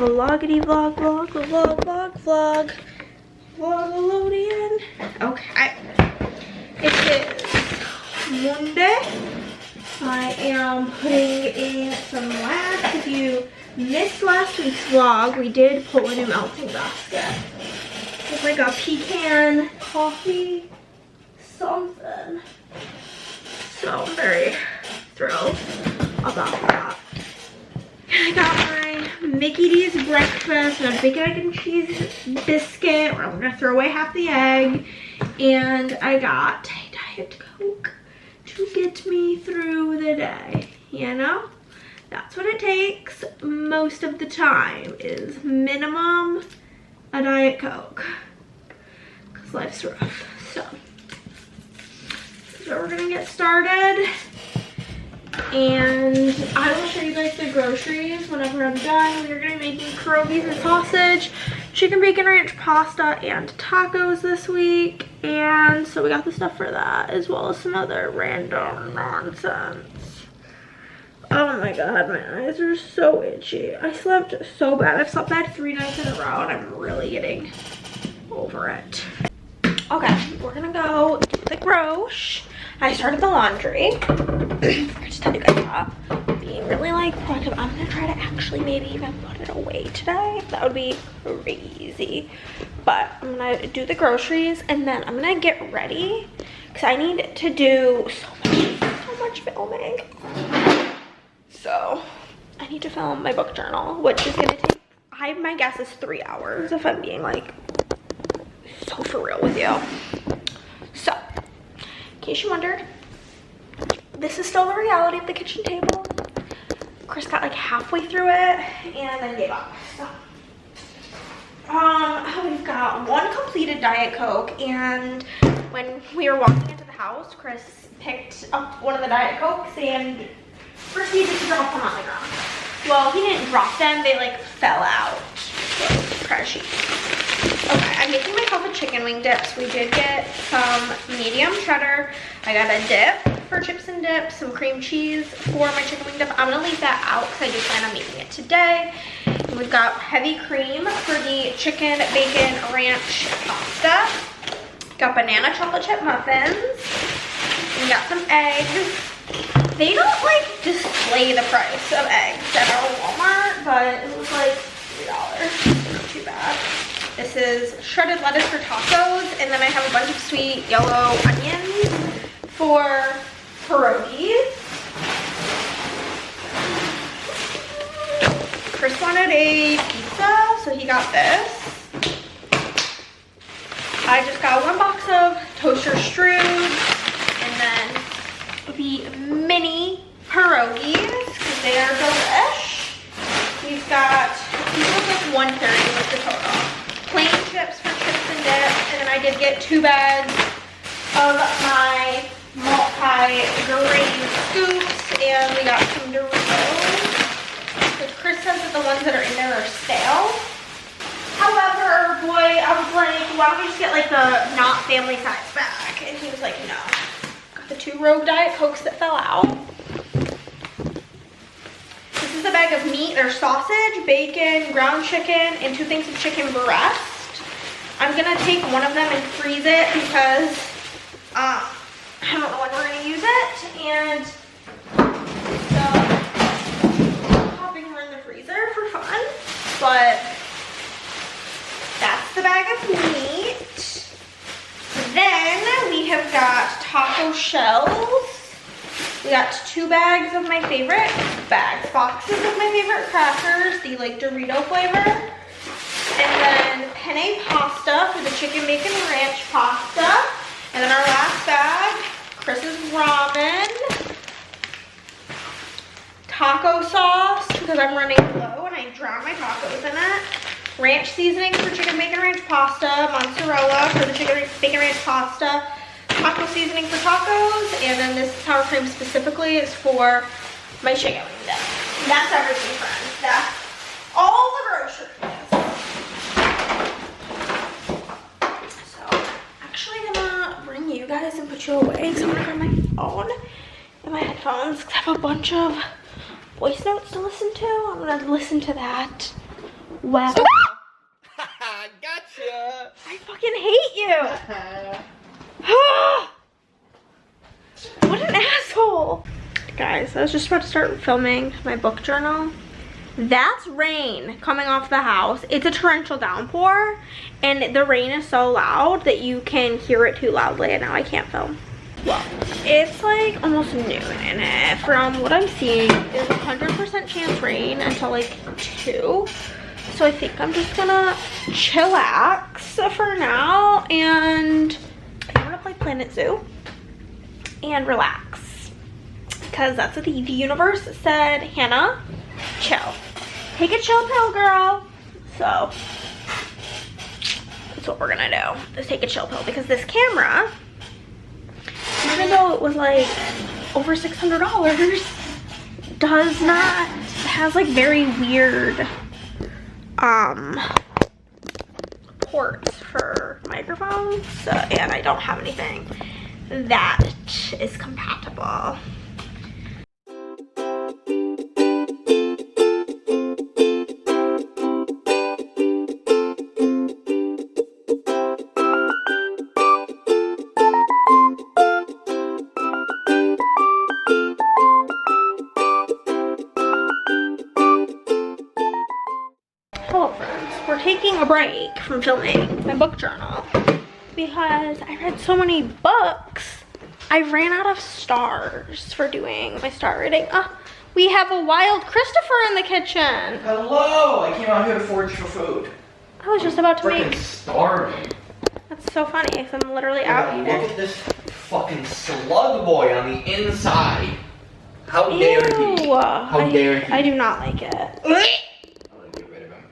vloggity vlog, vlog-a-loadian. Okay. It is Monday. I am putting in some wax. If you missed last week's vlog, we did pull in a melting basket. It's like a pecan coffee something. So I'm very thrilled about that. I got my Mickey D's breakfast and a big egg and cheese biscuit where I'm gonna throw away half the egg. And I got a Diet Coke to get me through the day, you know? That's what it takes most of the time, is minimum a Diet Coke, because life's rough. So we're gonna get started, and I will show you guys the groceries whenever I'm done. We're gonna be making pierogies and sausage, chicken bacon ranch pasta, and tacos this week. And so we got the stuff for that, as well as some other random nonsense. Oh my god, my eyes are so itchy. I slept so bad. I've slept bad 3 nights in a row, and I'm really getting over it. Okay, we're gonna go do the grosh. I started the laundry. I forgot to tell you guys that. Being really like productive. I'm gonna try to actually maybe even put it away today. That would be crazy. But I'm gonna do the groceries, and then I'm gonna get ready because I need to do so much filming. So I need to film my book journal, which is gonna take, my guess is 3 hours, if I'm being like so for real with you. So in case you wondered, this is still the reality of the kitchen table. Chris got like halfway through it and then gave up. So we've got 1 completed Diet Coke, and when we were walking into the house, Chris picked up one of the Diet Cokes and proceeded to drop them on the ground. Well, he didn't drop them, they like fell out. So crashy. Okay, I'm making myself a chicken wing dips. We did get some medium cheddar. I got a dip for chips and dip, some cream cheese for my chicken wing dip. I'm gonna leave that out because I do plan on making it today. And we've got heavy cream for the chicken bacon ranch pasta. Got banana chocolate chip muffins. We got some eggs. They don't like display the price of eggs at our Walmart, but it was like $3. Not too bad. This is shredded lettuce for tacos, and then I have a bunch of sweet yellow onions for pierogies. Chris wanted a pizza, so he got this. I just got 1 box of toaster strudels, and then the mini pierogies, because they are delish. We've got, these look like $1.30 was the total. Plain chips for chips and dip, and then I did get 2 bags of my multi-grain scoops, and we got some Doritos, which Chris says that the ones that are in there are stale. However, boy, I was like, why don't we just get like the not family size bag? And he was like, no. Got the 2 Rogue Diet Cokes that fell out. This is a bag of meat. There's sausage, bacon, ground chicken, and 2 things of chicken breast. I'm gonna take one of them and freeze it because I don't know when we're gonna use it, and so I'm popping her in the freezer for fun. But that's the bag of meat. Then we have got taco shells. We got 2 bags of my favorite boxes of my favorite crackers, the like Dorito flavor. And then penne pasta for the chicken bacon ranch pasta. And then our last bag, Chris's ramen. Taco sauce, because I'm running low and I drown my tacos in it. Ranch seasoning for chicken bacon ranch pasta. Mozzarella for the chicken bacon ranch pasta. Taco seasoning for tacos, and then this sour cream specifically is for my chicken wing dip. And that's everything, friends. That's all the groceries. So, actually, I'm gonna bring you guys and put you away. So I'm gonna grab my phone and my headphones because I have a bunch of voice notes to listen to. I'm gonna listen to that Well. Gotcha. I fucking hate you. What an asshole. Guys, I was just about to start filming my book journal. That's rain coming off the house. It's a torrential downpour, and the rain is so loud that you can hear it too loudly, and now I can't film. Well, it's like almost noon, and from what I'm seeing, there's a 100% chance rain until like 2. So I think I'm just gonna chillax for now, and I'm gonna play Planet Zoo and relax, because that's what the universe said. Hannah, chill. Take a chill pill, girl. So that's what we're gonna do, is take a chill pill, because this camera, even though it was like over $600, does not, has like very weird ports for microphones, so, and I don't have anything that is compatible. Hello friends, we're taking a break from filming my book journal because I read so many books. I ran out of stars for doing my star rating. We have a wild Christopher in the kitchen. Hello, I came out here to forage for food. I was just about to Freaking starving. That's so funny, because I'm literally out eating. Look at this fucking slug boy on the inside. How dare he? How dare he? I do not like it. I'm gonna get rid of him.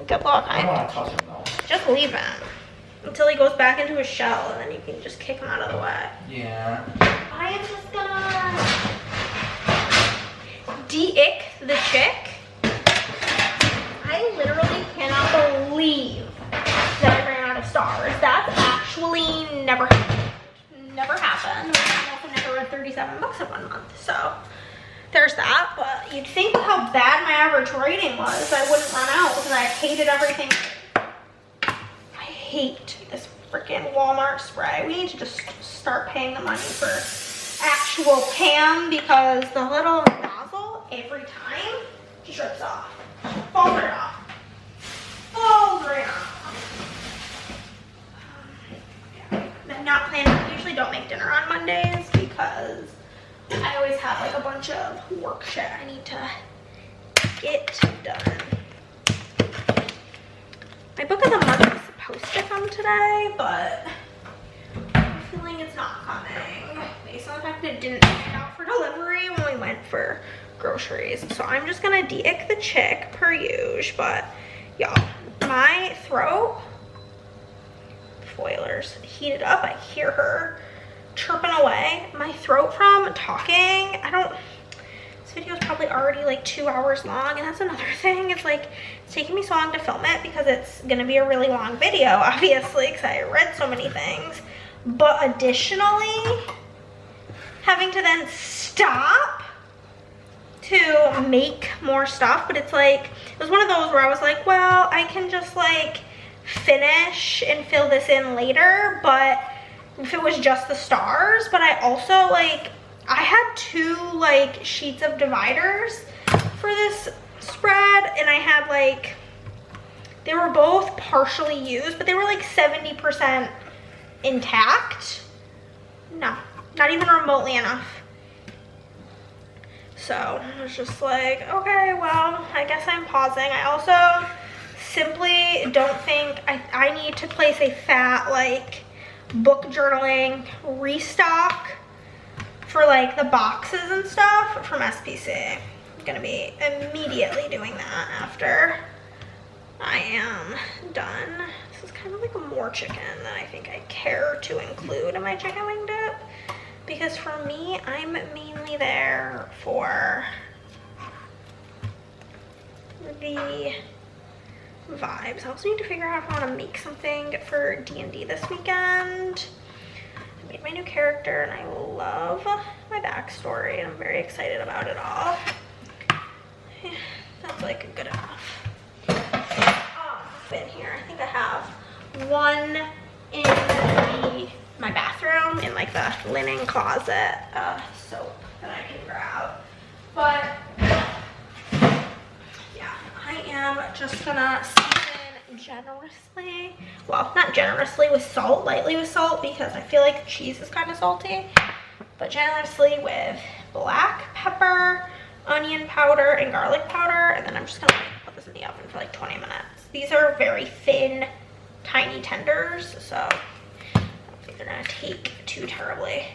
Good luck. I don't want to touch him though. Just leave him until he goes back into his shell, and then you can just kick him out of the way. Yeah. I am just gonna de-ick the chick. I literally cannot believe that I ran out of stars. That's actually never happened. Never happened. I also never read 37 books in 1 month, so there's that. But you'd think with how bad my average rating was, I wouldn't run out, because I hated everything. I hate this freaking Walmart spray. We need to just start paying the money for actual Pam, because the little nozzle every time drips off. Falls right off. Falls right off. I'm not planning. I usually don't make dinner on Mondays because I always have like a bunch of work shit I need to get done. My book of the month is supposed to come today, but I'm feeling it's not coming based on the fact that it didn't get out for delivery when we went for groceries. So I'm just gonna de-ick the chick per usual. But y'all, my throat, foilers heated up. I hear her chirping away. My throat from talking. This video is probably already like 2 hours long, and that's another thing. It's like, it's taking me so long to film it because it's gonna be a really long video, obviously, because I read so many things. But additionally, having to then stop to make more stuff. But it's like, it was one of those where I was like, well, I can just like finish and fill this in later, but if it was just the stars. But I also like, I had 2 like sheets of dividers for this spread, and I had like, they were both partially used, but they were like 70% intact. No, not even remotely enough. So I was just like, okay, well, I guess I'm pausing. I also simply don't think I need to place a fat like book journaling restock for like the boxes and stuff from SPC. I'm gonna be immediately doing that after I am done. This is kind of like more chicken than I think I care to include in my chicken wing dip, because for me, I'm mainly there for the vibes. I also need to figure out if I want to make something for D&D this weekend. I made my new character and I love my backstory, and I'm very excited about it all. Yeah, that's like good enough. one in my bathroom in like the linen closet soap that I can grab. But yeah, I am just gonna season generously. Well, not generously with salt, lightly with salt, because I feel like the cheese is kind of salty. But generously with black pepper, onion powder, and garlic powder. And then I'm just gonna put this in the oven for like 20 minutes. These are very thin, tiny tenders, so I don't think they're gonna take too terribly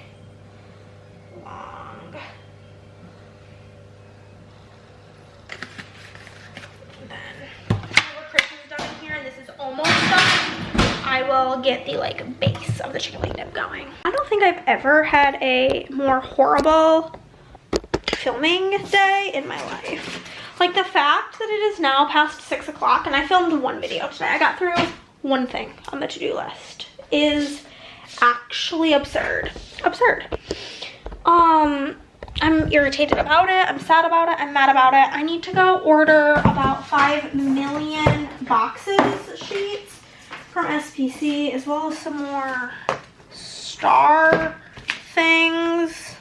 long. And then whenever Chris is done here, and this is almost done, I will get the like base of the chicken wing dip going. I don't think I've ever had a more horrible filming day in my life. Like the fact that it is now past 6 o'clock and I filmed one video today. I got through one thing on the to-do list is actually absurd. Absurd. I'm irritated about it. I'm sad about it. I'm mad about it. I need to go order about 5 million boxes sheets from SPC, as well as some more star things,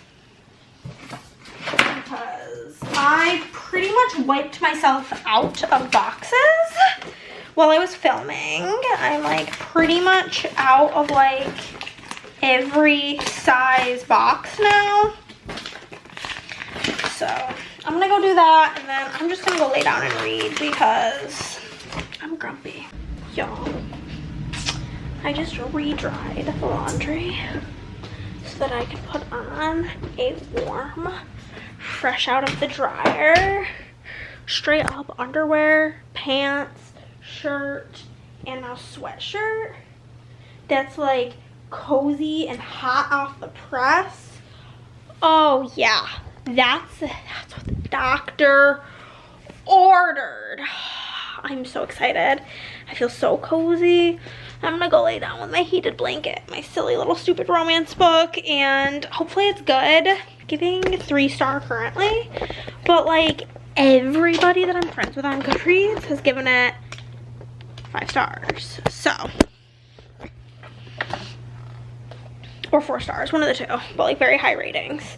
because I pretty much wiped myself out of boxes while I was filming. I'm like pretty much out of like every size box now. So I'm gonna go do that, and then I'm just gonna go lay down and read because I'm grumpy. Y'all, I just re-dried the laundry so that I can put on a warm, fresh out of the dryer, straight up underwear, pants, shirt, and now sweatshirt that's like cozy and hot off the press. Oh yeah, that's what the doctor ordered. I'm so excited. I feel so cozy. I'm gonna go lay down with my heated blanket, my silly little stupid romance book, and hopefully it's good. Giving 3-star currently, but like everybody that I'm friends with on Goodreads has given it 5 stars. So, or 4 stars, one of the two, but like very high ratings.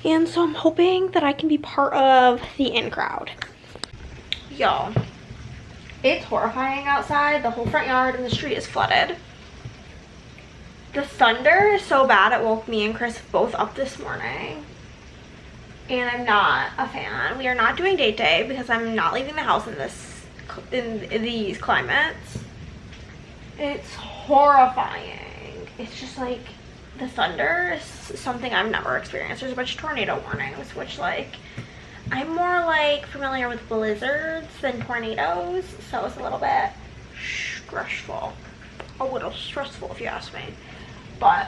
And so I'm hoping that I can be part of the in crowd. Y'all, it's horrifying outside. The whole front yard and the street is flooded. The thunder is so bad it woke me and Chris both up this morning. And I'm not a fan. We are not doing date day because I'm not leaving the house in these climates. It's horrifying. It's just like the thunder is something I've never experienced. There's a bunch of tornado warnings, which like I'm more like familiar with blizzards than tornadoes, so it's a little bit stressful. A little stressful if you ask me. But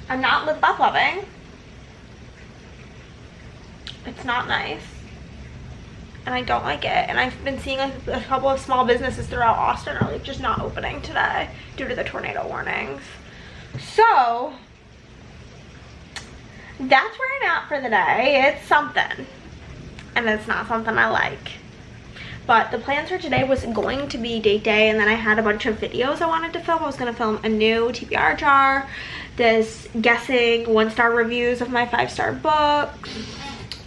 I'm not live buff loving. It's not nice. And I don't like it. And I've been seeing like a couple of small businesses throughout Austin are like just not opening today due to the tornado warnings. So that's where I'm at for the day. It's something. And it's not something I like. But the plans for today was going to be date day, and then I had a bunch of videos I wanted to film. I was going to film a new TBR jar, this guessing 1-star reviews of my 5-star books,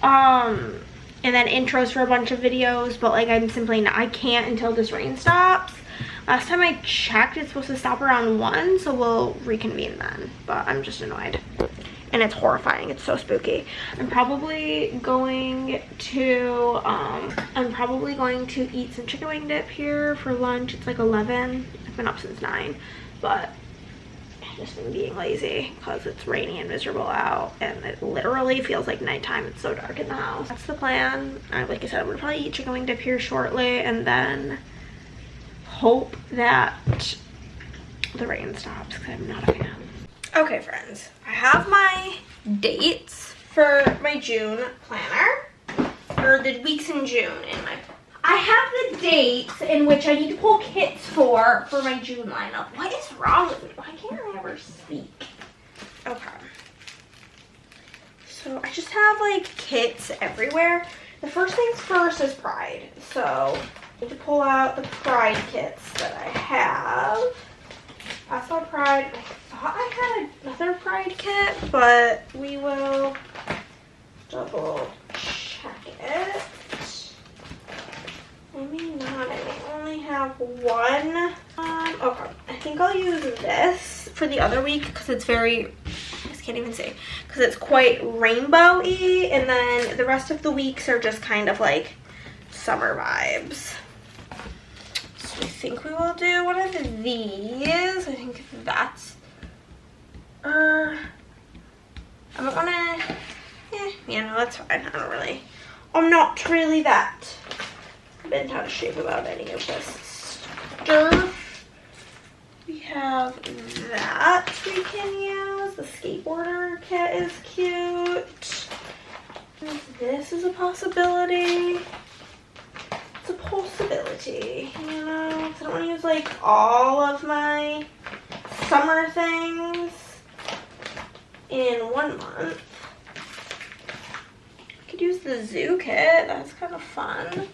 and then intros for a bunch of videos, but like I'm simply not, I can't until this rain stops. Last time I checked, it's supposed to stop around 1, so we'll reconvene then, but I'm just annoyed. And it's horrifying. It's so spooky. I'm probably going to eat some chicken wing dip here for lunch. It's like 11. I've been up since 9, but I've just been being lazy because it's rainy and miserable out, and it literally feels like nighttime. It's so dark in the house. That's the plan. Like I said, I'm gonna probably eat chicken wing dip here shortly, and then hope that the rain stops because I'm not a fan. Okay, friends, I have my dates for my June planner, or the weeks in June in my, I have the dates in which I need to pull kits for my June lineup. What is wrong with me? Why can't I ever speak? Okay. So I just have like kits everywhere. The first things first is Pride. So I need to pull out the Pride kits that I have. I saw Pride. I thought I had another Pride kit, but we will double check it. Maybe not. I may only have one. Okay. I think I'll use this for the other week because it's very, I just can't even say, because it's quite rainbow-y, and then the rest of the weeks are just kind of like summer vibes. So I think we will do one of these. I think that's, I don't want to, yeah, no, that's fine. I'm not really that bent out of shape about any of this stuff. We have that we can use. The skateboarder kit is cute. This is a possibility. It's a possibility, you know, 'cause I don't want to use like all of my summer things in 1 month. I could use the zoo kit. That's kind of fun.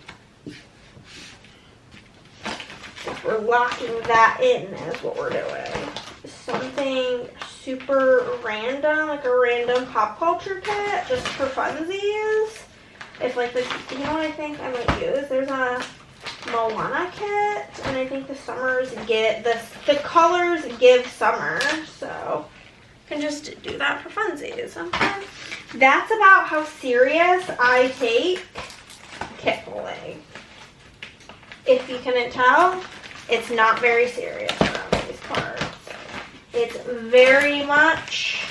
We're locking that in is what we're doing. Something super random, like a random pop culture kit, just for funsies. If like this, you know what I think I might use? There's a Moana kit, and I think the colors give summer, so I can just do that for funsies. Okay. That's about how serious I take kit pulling. If you couldn't tell, it's not very serious around these parts. It's very much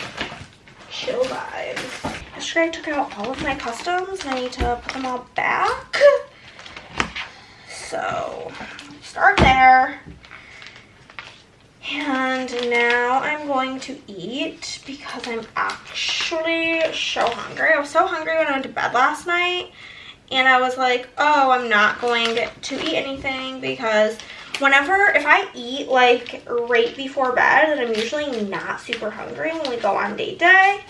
chill vibes. Yesterday I took out all of my customs and I need to put them all back. So, start there. And now I'm going to eat because I'm actually so hungry. I was so hungry when I went to bed last night. And I was like, oh, I'm not going to eat anything because if I eat like right before bed, then I'm usually not super hungry when we go on date day.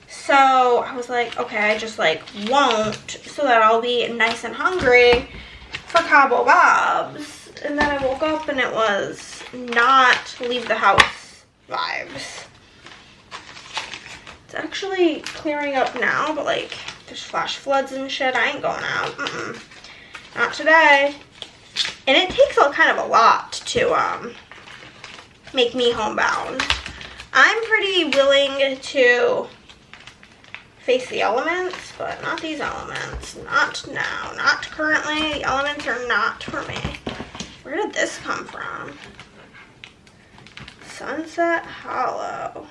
So I was like, okay, I just like won't, so that I'll be nice and hungry for Cabo Bob's. And then I woke up and it was not leave the house vibes. It's actually clearing up now, but like there's flash floods and shit. I ain't going out. Not today. And it takes kind of a lot to make me homebound. I'm pretty willing to face the elements, but not these elements. Not now. Not currently. The elements are not for me. Where did this come from? Sunset Hollow.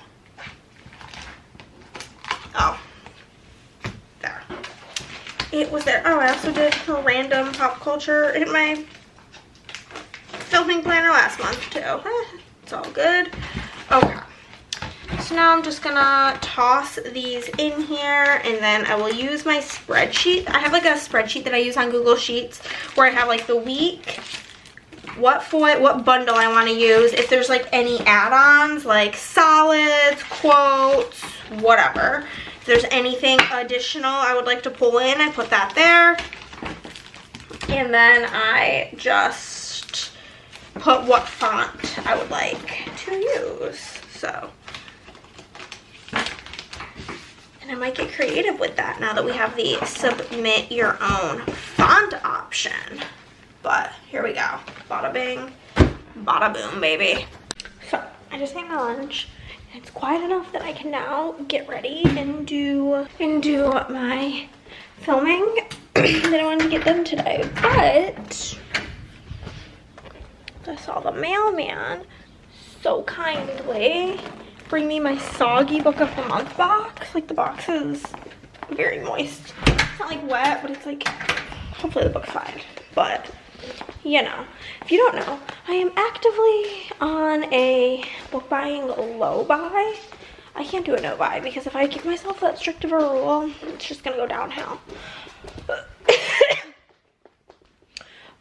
Oh. There. It was there. Oh, I also did a random pop culture in my filming planner last month too. It's all good. Okay. So now I'm just gonna toss these in here, and then I will use my spreadsheet. I have like a spreadsheet that I use on Google Sheets where I have like the week, what bundle I want to use, if there's like any add-ons like solids, quotes, whatever. If there's anything additional I would like to pull in, I put that there. And then I just put what font I would like to use. So, and I might get creative with that now that we have the submit your own font option. But here we go. Bada bing, bada boom, baby. So I just ate my lunch. It's quiet enough that I can now get ready and do my filming that I wanted to get done today. But I saw the mailman so kindly bring me my soggy book of the month box. Like the box is very moist. It's not like wet, but it's like, hopefully the book's fine. But you know, if you don't know, I am actively on a book buying low buy. I can't do a no buy because if I give myself that strict of a rule, it's just gonna go downhill. But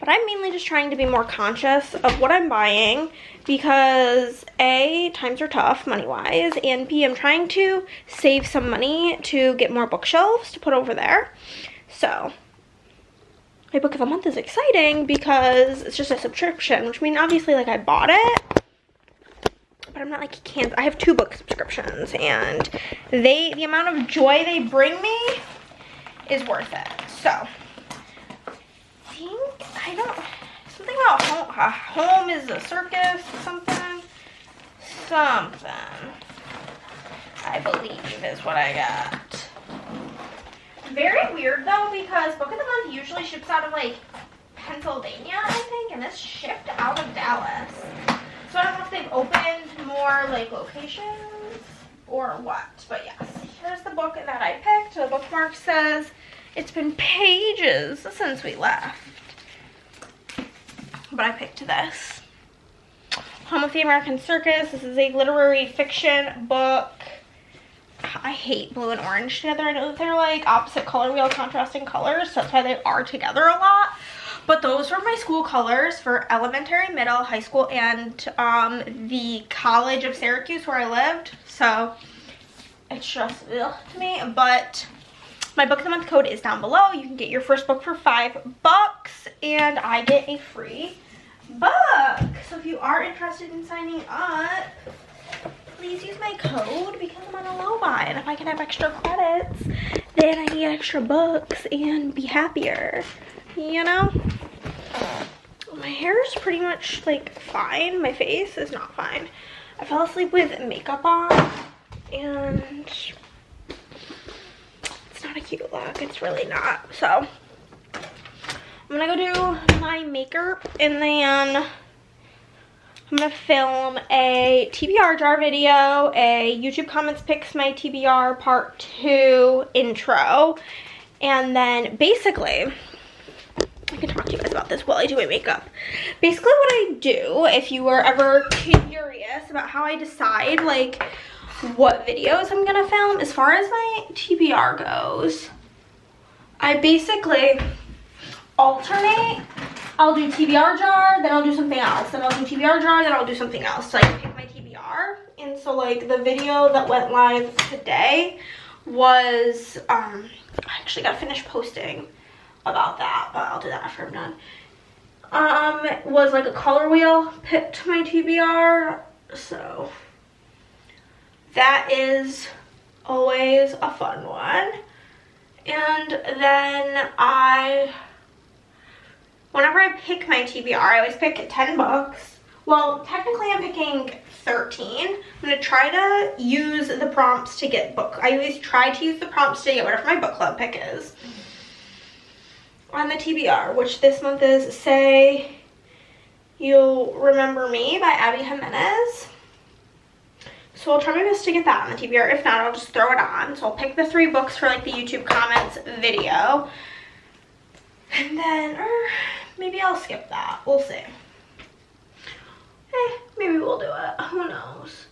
I'm mainly just trying to be more conscious of what I'm buying because A, times are tough money-wise, and B, I'm trying to save some money to get more bookshelves to put over there. So my book of the month is exciting because it's just a subscription, which means obviously like I bought it, but I'm not like can't. I have 2 book subscriptions, and the amount of joy they bring me is worth it. So I don't something about home is a circus, something I believe is what I got. Very weird though, because book of the month usually ships out of like Pennsylvania, I think, and this shipped out of Dallas. So I don't know if they've opened more like locations or what, but yes, here's the book that I picked. The bookmark says it's been pages since we left, but I picked this. Home of the American Circus. This is a literary fiction book. I hate blue and orange together. I know that they're like opposite color wheel, contrasting colors, so that's why they are together a lot. But those were my school colors for elementary, middle, high school, and the College of Syracuse where I lived. So it's just ugh to me. But my book of the month code is down below. You can get your first book for $5, and I get a free book. So if you are interested in signing up, please use my code because I'm on a low buy, and if I can have extra credits, then I can get extra books and be happier, you know? My hair is pretty much like fine. My face is not fine. I fell asleep with makeup on, and it's not a cute look. It's really not. So I'm gonna go do my makeup, and then I'm gonna film a TBR jar video, a YouTube comments picks my TBR part 2 intro, and then basically, I can talk to you guys about this while I do my makeup. Basically what I do, if you were ever curious about how I decide like what videos I'm gonna film, as far as my TBR goes, I basically alternate. I'll do TBR jar, then I'll do something else, then I'll do TBR jar, then I'll do something else. So I can pick my TBR. And so like the video that went live today was, I actually gotta finish posting about that, but I'll do that after I'm done. Was like a color wheel picked my TBR. So that is always a fun one. And then whenever I pick my TBR, I always pick 10 books. Well, technically I'm picking 13. I'm gonna try to use the prompts to get book. I always try to use the prompts to get whatever my book club pick is. On the TBR, which this month is Say You'll Remember Me by Abby Jimenez. So I'll try my best to get that on the TBR. If not, I'll just throw it on. So I'll pick the 3 books for like the YouTube comments video. And then, or maybe I'll skip that. We'll see. Maybe we'll do it. Who knows?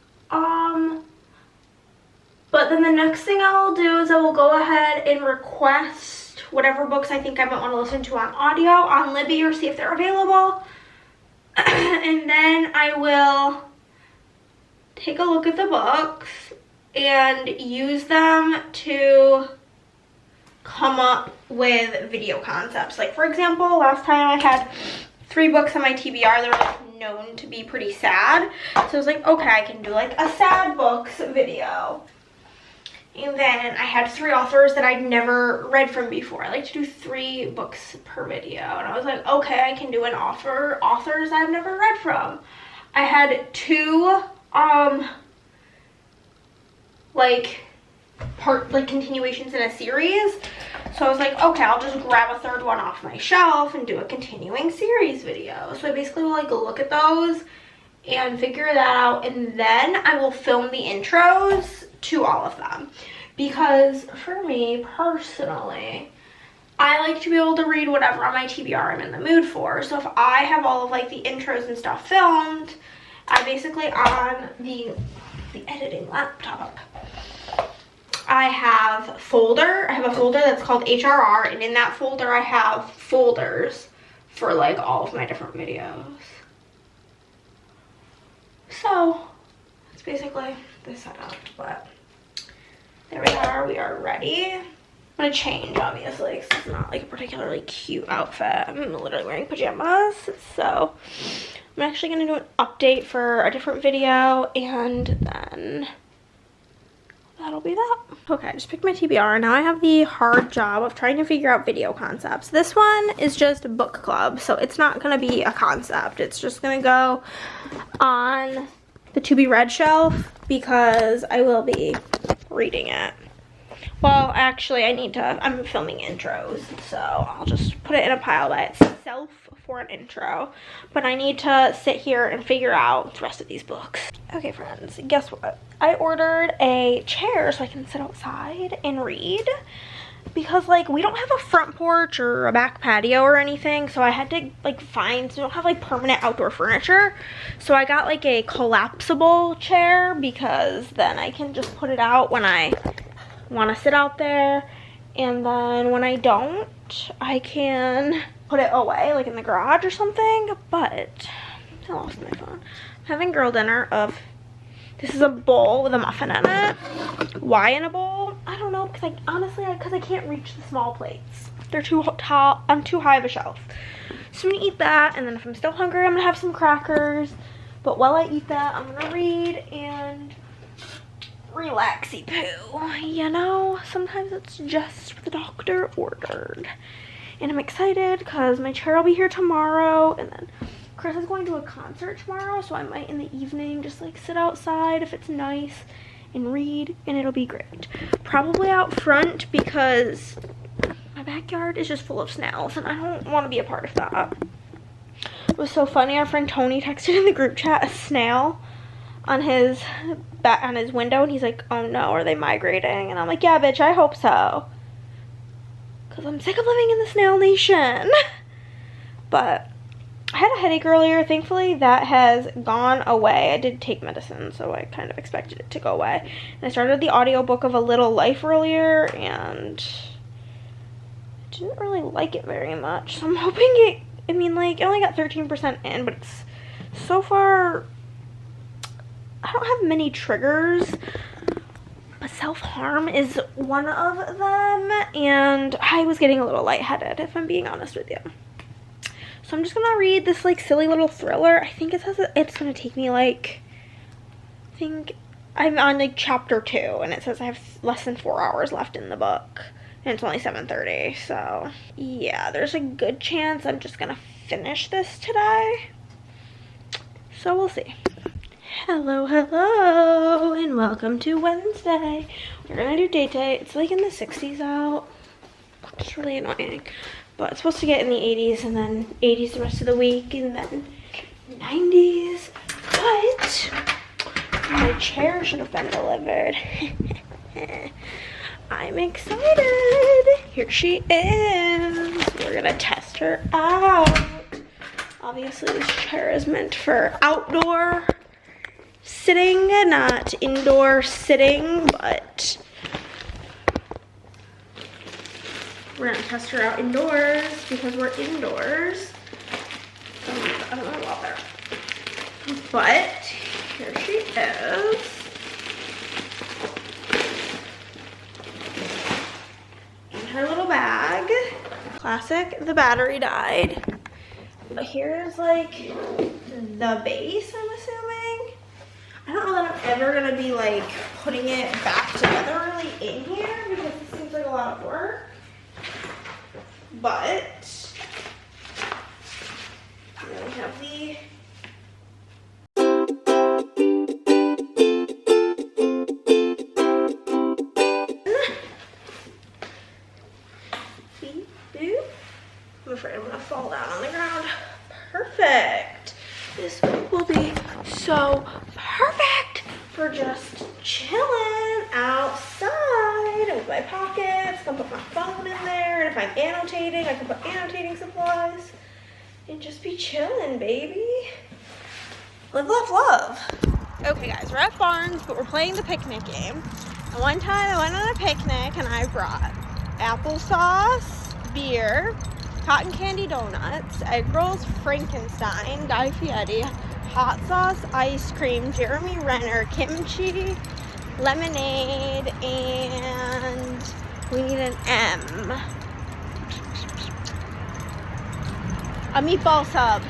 But then the next thing I'll do is I will go ahead and request whatever books I think I might want to listen to on audio on Libby or see if they're available. And then I will take a look at the books and use them to come up with video concepts. Like for example, last time I had 3 books on my TBR that were like known to be pretty sad. So I was like, okay, I can do like a sad books video. And then I had 3 authors that I'd never read from before. I like to do 3 books per video. And I was like, okay, I can do an authors I've never read from. I had 2 continuations in a series. So I was like, okay, I'll just grab a 3rd one off my shelf and do a continuing series video. So I basically will like look at those and figure that out, and then I will film the intros to all of them. Because for me personally, I like to be able to read whatever on my TBR I'm in the mood for. So if I have all of like the intros and stuff filmed, I basically on the editing laptop, I have a folder that's called HRR, and in that folder I have folders for like all of my different videos. So that's basically the setup, but there we are ready. I'm gonna change, obviously, because it's not like a particularly cute outfit. I'm literally wearing pajamas, so I'm actually gonna do an update for a different video, and then that'll be that. Okay, I just picked my TBR. Now I have the hard job of trying to figure out video concepts. This one is just a book club, so it's not gonna be a concept. It's just gonna go on the to be read shelf because I will be reading it. Well, actually, I'm filming intros, so I'll just put it in a pile by itself for an intro. But I need to sit here and figure out the rest of these books. Okay, friends, guess what? I ordered a chair so I can sit outside and read. Because, like, we don't have a front porch or a back patio or anything, so I had to, like, we don't have, like, permanent outdoor furniture. So I got, like, a collapsible chair because then I can just put it out when I want to sit out there, and then when I don't, I can put it away, like in the garage or something. But I lost my phone. I'm having girl dinner of, this is a bowl with a muffin in it. Why in a bowl? I don't know, because I can't reach the small plates. They're too tall, I'm too high of a shelf. So I'm gonna eat that, and then if I'm still hungry, I'm gonna have some crackers. But while I eat that, I'm gonna read and relaxy poo. You know, sometimes it's just what the doctor ordered. And I'm excited because my chair will be here tomorrow, and then Chris is going to a concert tomorrow, so I might in the evening just like sit outside if it's nice and read, and it'll be great. Probably out front because my backyard is just full of snails and I don't want to be a part of that. It was so funny, our friend Tony texted in the group chat a snail on his window, and he's like, oh no, are they migrating? And I'm like, yeah, bitch, I hope so, because I'm sick of living in the snail nation. But I had a headache earlier. Thankfully that has gone away. I did take medicine, so I kind of expected it to go away. And I started the audiobook of A Little Life earlier, and I didn't really like it very much, so I'm hoping I only got 13% in, but it's so far, I don't have many triggers, but self-harm is one of them, and I was getting a little lightheaded, if I'm being honest with you. So I'm just gonna read this like silly little thriller. I think it says it's gonna take me like, I think I'm on like chapter 2, and it says I have less than 4 hours left in the book, and it's only 7:30, so yeah, there's a good chance I'm just gonna finish this today. So we'll see. Hello, hello, and welcome to Wednesday. We're gonna do date day. It's like in the 60s out. It's really annoying. But it's supposed to get in the 80s, and then 80s the rest of the week, and then 90s. But my chair should have been delivered. I'm excited. Here she is. We're gonna test her out. Obviously, this chair is meant for outdoor sitting, not indoor sitting, but we're gonna test her out indoors because we're indoors. I don't know about there. But here she is. In her little bag. Classic, the battery died. But here's like the base, I'm assuming. I don't know that I'm ever gonna be like putting it back together really in here because it seems like a lot of work. But then we have the beep, boop. I'm afraid I'm gonna fall down on the ground. Perfect. This will be so perfect for just chilling outside with my pockets. I can put my phone in there, and if I'm annotating, I can put annotating supplies and just be chilling, baby. Live, love, love. Okay guys, we're at Barnes, but we're playing the picnic game. And one time I went on a picnic and I brought applesauce, beer, cotton candy donuts, egg rolls, Frankenstein, Guy Fieri, hot sauce, ice cream, Jeremy Renner, kimchi, lemonade, and We need an M. A meatball sub.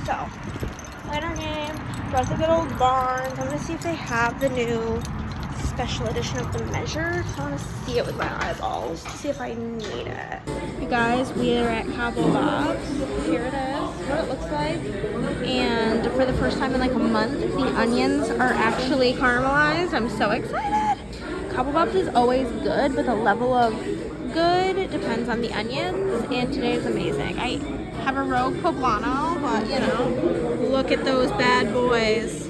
So, played our game. Got the good old Barnes. I'm gonna see if they have the new special edition of the Measure. So I want to see it with my eyeballs to see if I need it. You guys, we are at Cabo Bob's. Here it is, what it looks like. And for the first time in like a month, the onions are actually caramelized. I'm so excited. Cabo Bob's is always good, but the level of good depends on the onions. And today is amazing. I have a rogue poblano, but you know, look at those bad boys.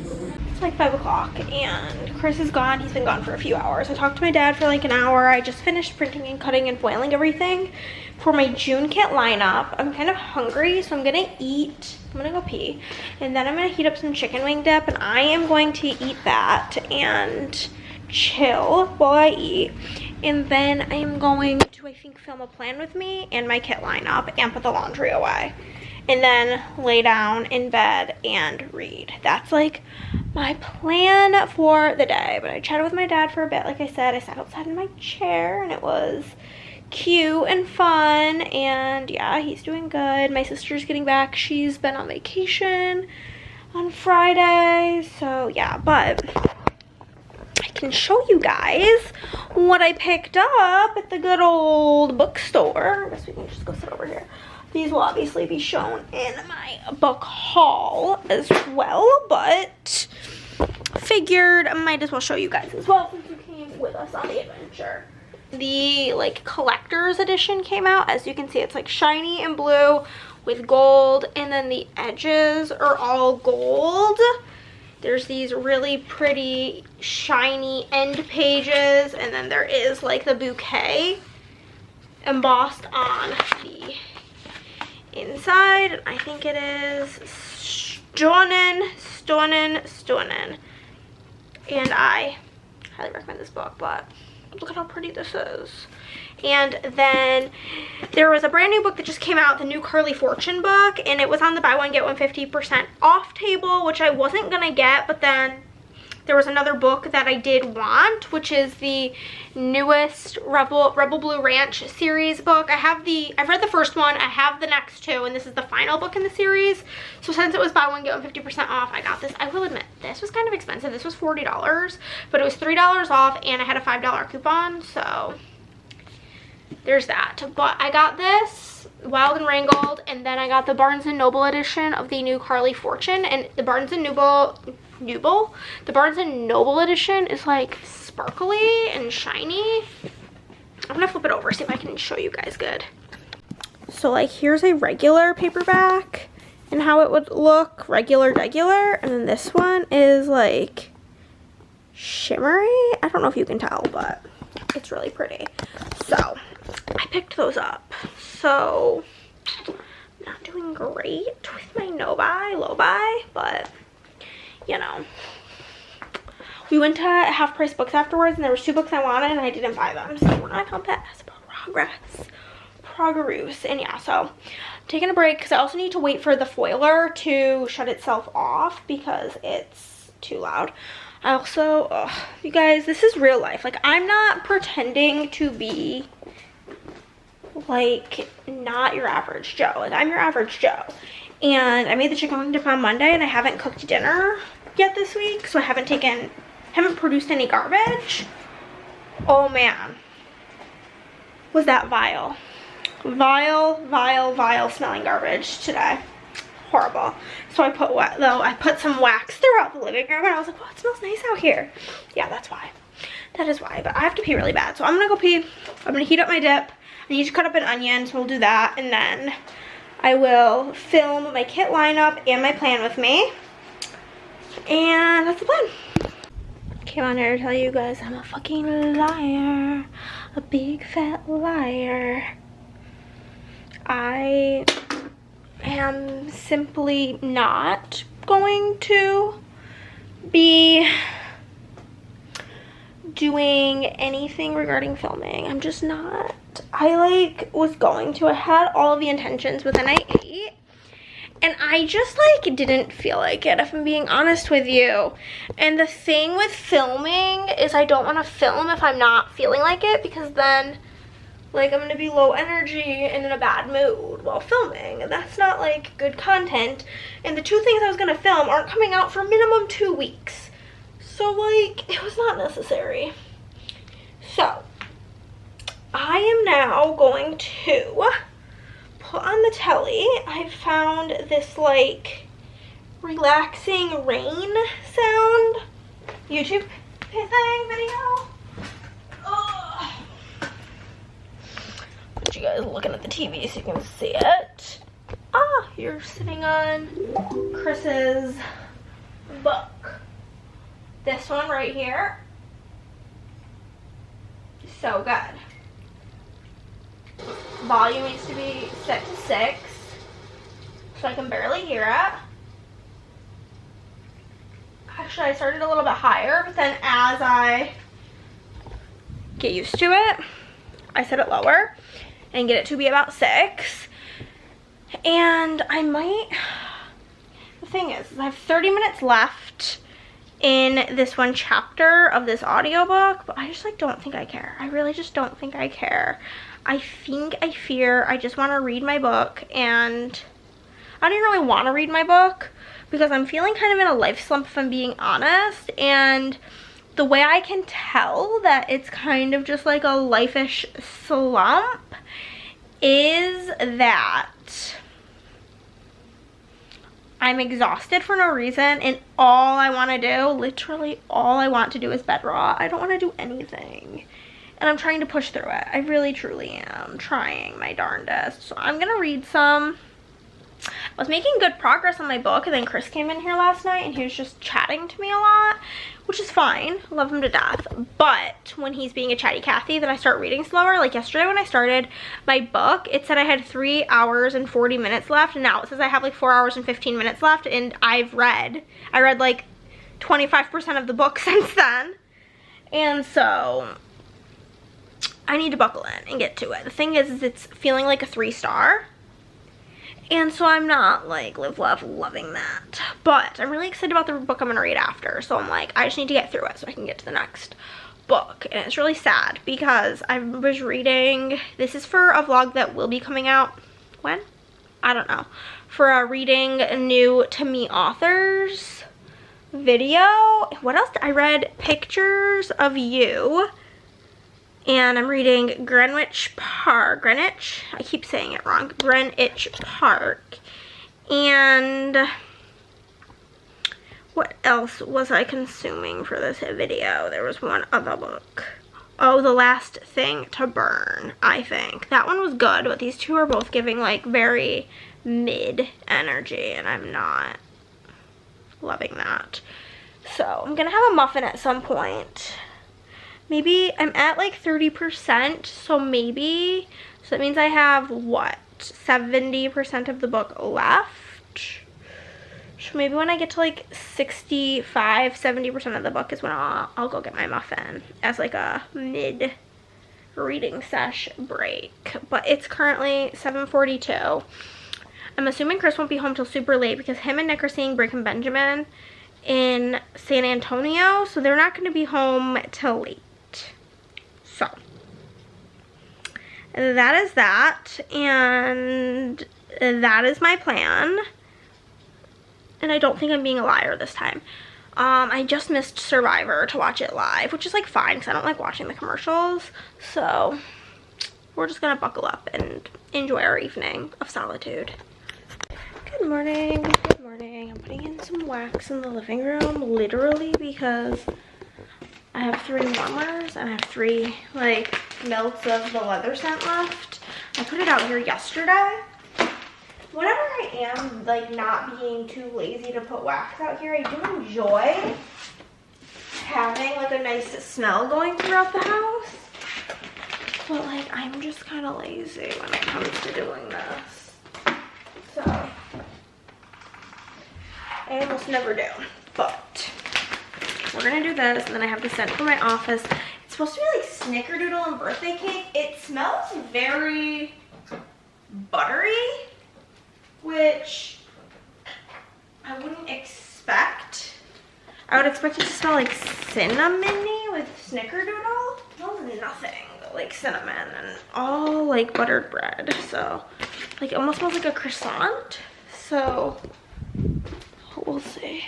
It's like 5 o'clock and Chris is gone. He's been gone for a few hours. I talked to my dad for like an hour. I just finished printing and cutting and foiling everything for my June kit lineup. I'm kind of hungry, so I'm gonna eat. I'm gonna go pee, and then I'm gonna heat up some chicken wing dip, and I am going to eat that and chill while I eat. And then I am going to, I think, film a plan with me and my kit lineup and put the laundry away. And then lay down in bed and read. That's like my plan for the day. But I chatted with my dad for a bit. Like I said, I sat outside in my chair and it was cute and fun. And yeah, he's doing good. My sister's getting back. She's been on vacation on Friday. So yeah, but I can show you guys what I picked up at the good old bookstore. I guess we can just go sit over here. These will obviously be shown in my book haul as well, but figured I might as well show you guys as well since you came with us on the adventure. The like collector's edition came out. As you can see, it's like shiny and blue with gold, and then the edges are all gold. There's these really pretty shiny end pages, and then there is like the bouquet embossed on the inside. And I think it is stunning. And I highly recommend this book, but look at how pretty this is. And then there was a brand new book that just came out, the new Carly Fortune book, and it was on the buy one get one 50% off table, which I wasn't gonna get, but then there was another book that I did want, which is the newest Rebel Blue Ranch series book. I've read the first one, I have the next two, and this is the final book in the series. So since it was buy one get one 50% off, I got this. I will admit, this was kind of expensive. This was $40, but it was $3 off, and I had a $5 coupon, so there's that. But I got this, Wild and Wrangled, and then I got the Barnes & Noble edition of the new Carly Fortune, and the Barnes & Noble edition is like sparkly and shiny. I'm gonna flip it over, see if I can show you guys good. So like here's a regular paperback and how it would look, regular, and then this one is like shimmery. I don't know if you can tell, but it's really pretty. So I picked those up. So I'm not doing great with my low buy, but you know, we went to Half Price Books afterwards, and there was 2 books I wanted, and I didn't buy them. So we're not gonna pass, but progress. And yeah, so I'm taking a break because I also need to wait for the foiler to shut itself off because it's too loud. I also, you guys, this is real life. Like, I'm not pretending to be like not your average Joe. Like, I'm your average Joe. And I made the chicken wing dip on Monday, and I haven't cooked dinner yet this week, so I haven't produced any garbage. Oh man, was that vile smelling garbage today. Horrible. So I put some wax throughout the living room, and I was like, well, it smells nice out here. Yeah, that's why. That is why. But I have to pee really bad, so I'm gonna go pee. I'm gonna heat up my dip. I need to cut up an onion, so we'll do that, and then I will film my kit lineup and my plan with me. And that's the plan. Came on here to tell you guys I'm a fucking liar. A big fat liar. I am simply not going to be doing anything regarding filming. I'm just not. I had all of the intentions with a night 8, And I just like didn't feel like it, if I'm being honest with you. And the thing with filming is I don't want to film if I'm not feeling like it, because then like I'm gonna be low energy and in a bad mood while filming, and that's not like good content. And the 2 things I was gonna film aren't coming out for minimum 2 weeks, so like it was not necessary. So I am now going to put on the telly. I found this like relaxing rain sound YouTube thing video. Ugh. But you guys looking at the TV so you can see it. Ah, you're sitting on Chris's book. This one right here. So good. Volume needs to be set to 6 so I can barely hear it. Actually, I started a little bit higher, but then as I get used to it, I set it lower and get it to be about 6. And I might, the thing is I have 30 minutes left in this one chapter of this audiobook, but I just like don't think I care. I really just don't think I care. I fear I just want to read my book, and I don't even really want to read my book because I'm feeling kind of in a life slump, if I'm being honest. And the way I can tell that it's kind of just like a life-ish slump is that I'm exhausted for no reason, and all I want to do, literally all I want to do is bed rot. I don't want to do anything. And I'm trying to push through it. I really, truly am trying my darndest. So I'm going to read some. I was making good progress on my book, and then Chris came in here last night, and he was just chatting to me a lot, which is fine. Love him to death. But when he's being a chatty Cathy, then I start reading slower. Like yesterday when I started my book, it said I had 3 hours and 40 minutes left, and now it says I have like 4 hours and 15 minutes left, and I read like 25% of the book since then. And so I need to buckle in and get to it. The thing is it's feeling like a 3-star. And so I'm not like live, love, loving that. But I'm really excited about the book I'm gonna read after. So I'm like, I just need to get through it so I can get to the next book. And it's really sad because I was reading, this is for a vlog that will be coming out, when? I don't know. For a reading new to me authors video. What else? I read Pictures of You. And I'm reading Greenwich Park. Greenwich? I keep saying it wrong. Greenwich Park. And what else was I consuming for this video? There was one other book. Oh, The Last Thing to Burn, I think. That one was good, but these two are both giving like very mid energy, and I'm not loving that. So I'm gonna have a muffin at some point. Maybe I'm at like 30%, so maybe, so that means I have what, 70% of the book left? So maybe when I get to like 65, 70% of the book is when I'll go get my muffin as like a mid reading sesh break. But it's currently 7:42. I'm assuming Chris won't be home till super late because him and Nick are seeing Brick and Benjamin in San Antonio, so they're not going to be home till late. So that is that, and that is my plan. And I don't think I'm being a liar this time. I just missed Survivor to watch it live, which is like fine because I don't like watching the commercials. So we're just gonna buckle up and enjoy our evening of solitude. Good morning, good morning. I'm putting in some wax in the living room, literally, because I have 3 warmers and I have 3 like melts of the leather scent left. I put it out here yesterday. Whenever I am like not being too lazy to put wax out here, I do enjoy having like a nice smell going throughout the house. But like I'm just kind of lazy when it comes to doing this. So I almost never do, but we're gonna do this, and then I have the scent for my office. It's supposed to be like snickerdoodle and birthday cake. It smells very buttery, which I would expect it to smell like cinnamony with snickerdoodle. It smells nothing like cinnamon and all like buttered bread. So like it almost smells like a croissant. So we'll see.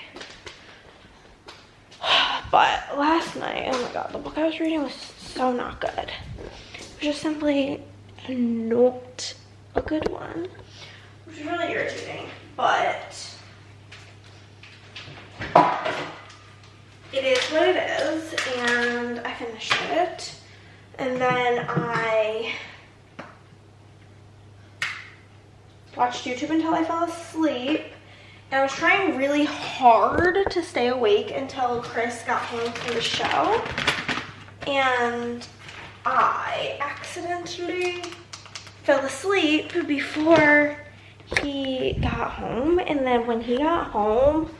But last night, oh my god, the book I was reading was so not good. It was just simply not a good one, which is really irritating. But it is what it is, and I finished it. And then I watched YouTube until I fell asleep. And I was trying really hard to stay awake until Chris got home from the show. And I accidentally fell asleep before he got home. And then when he got home,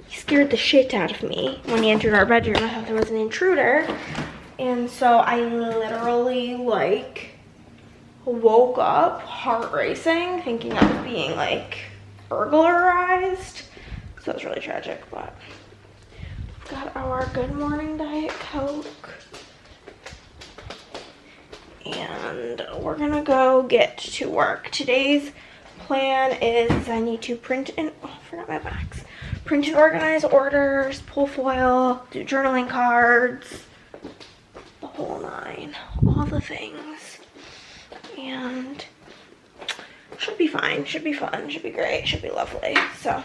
he scared the shit out of me. When he entered our bedroom, I thought there was an intruder. And so I literally like woke up heart racing, thinking I was being like burglarized. So it's really tragic, but got our Good Morning Diet Coke. And we're gonna go get to work. Today's plan is I need to print and, oh, I forgot my box. Print and organize orders, pull foil, do journaling cards, the whole nine, all the things. And should be fine, should be fun, should be great, should be lovely. So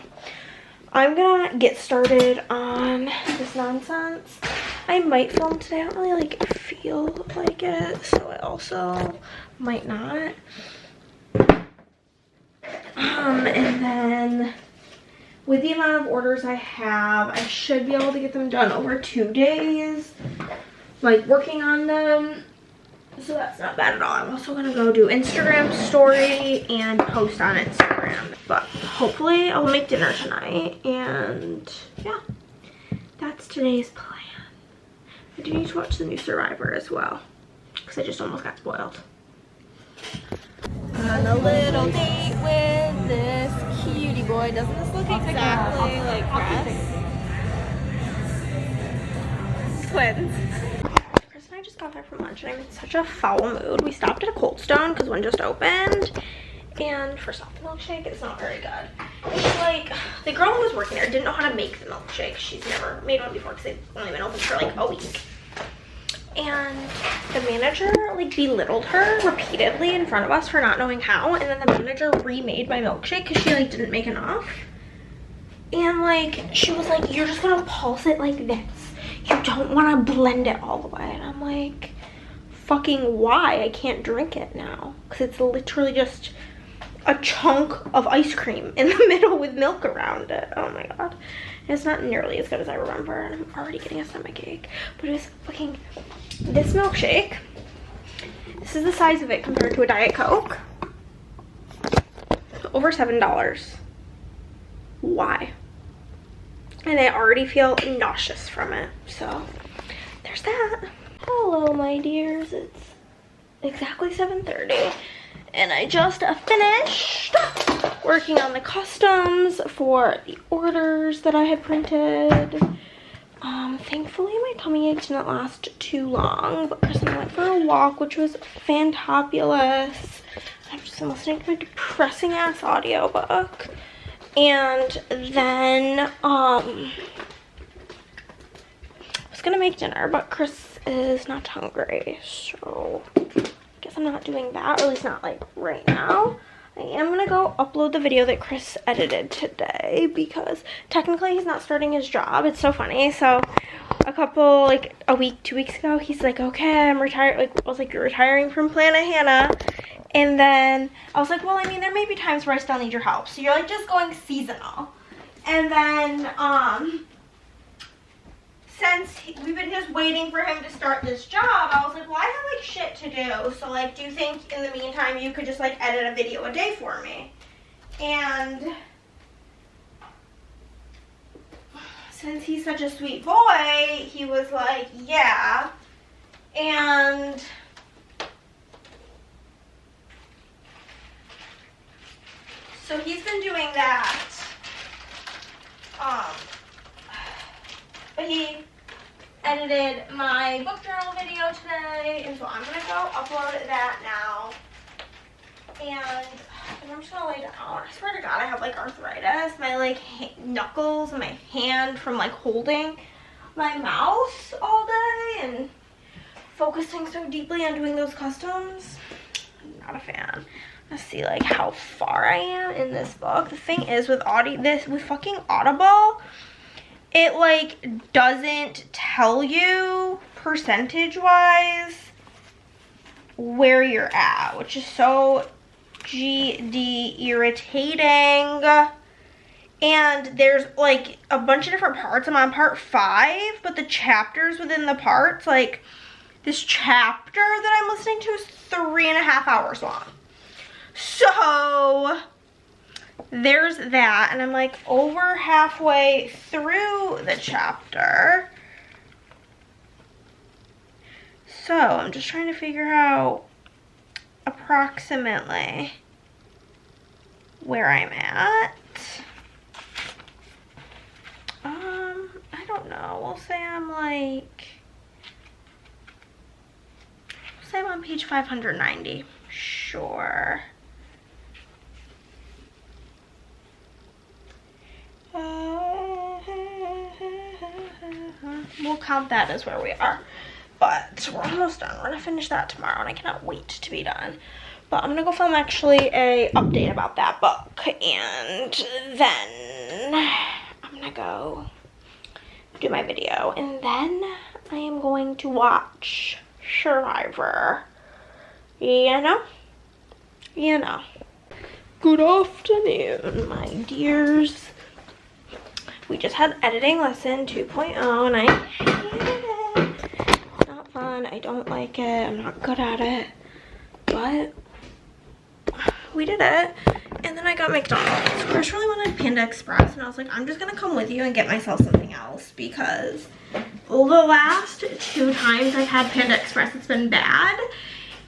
I'm gonna get started on this nonsense. I might film today. I don't really like feel like it, so I also might not. And then with the amount of orders I have, I should be able to get them done over 2 days, like working on them. So that's not bad at all. I'm also gonna go do Instagram story and post on Instagram. But hopefully I'll make dinner tonight. And yeah, that's today's plan. I do need to watch the new Survivor as well, because I just almost got spoiled. On a little date with this cutie boy. Doesn't this look exactly like Chris? Twins. Chris and I just got back from lunch and I'm in such a foul mood. We stopped at a Cold Stone because one just opened. And first off, the milkshake is not very good. It's like, the girl who was working there didn't know how to make the milkshake. She's never made one before because they've only been open for like a week. And the manager like belittled her repeatedly in front of us for not knowing how. And then the manager remade my milkshake because she like didn't make enough. And like, she was like, you're just gonna pulse it like this. You don't want to blend it all the way. And I'm like, fucking why? I can't drink it now. Because it's literally just a chunk of ice cream in the middle with milk around it. Oh my god. And it's not nearly as good as I remember. And I'm already getting a stomachache. But it was fucking, this milkshake. This is the size of it compared to a Diet Coke. Over $7. Why? And I already feel nauseous from it. So there's that. Hello my dears, it's exactly 7:30 and I just finished working on the customs for the orders that I had printed. Thankfully my tummy ache didn't last too long, but Chris and I went for a walk, which was fantabulous. I'm just listening to a depressing ass audiobook. And then I was gonna make dinner, but Chris is not hungry, so I guess I'm not doing that, or at least not like right now. I am gonna go upload the video that Chris edited today because technically he's not starting his job. It's so funny. So a week, 2 weeks ago, he's like, okay, I'm retired. Like, I was like, you're retiring from Planet Hannah. And then I was like, well, I mean, there may be times where I still need your help. So you're like just going seasonal. And then, since we've been just waiting for him to start this job, I was like, well, I have like shit to do. So like, do you think in the meantime you could just like edit a video a day for me? And since he's such a sweet boy, he was like, yeah. And so he's been doing that. edited my book journal video today, and so I'm gonna go upload that now. And I'm just gonna lay down. I swear to God, I have like arthritis. My like knuckles and my hand from like holding my mouse all day and focusing so deeply on doing those customs. I'm not a fan. Let's see like how far I am in this book. The thing is with with fucking Audible, it like doesn't tell you percentage wise where you're at, which is so GD irritating. And there's like a bunch of different parts. I'm on part 5, but the chapters within the parts, like this chapter that I'm listening to is 3.5 hours long. So there's that, and I'm like over halfway through the chapter. So I'm just trying to figure out approximately where I'm at. I don't know. We'll say I'm on page 590. Sure. We'll count that as where we are. But we're almost done. We're gonna finish that tomorrow, and I cannot wait to be done. But I'm gonna go film actually a update about that book, and then I'm gonna go do my video, and then I am going to watch Survivor. You know? Good afternoon, my dears. We just had editing lesson 2.0, and I hated it. It's not fun. I don't like it. I'm not good at it. But we did it. And then I got McDonald's. Chris really wanted Panda Express, and I was like, I'm just gonna come with you and get myself something else, because the last 2 times I've had Panda Express, it's been bad.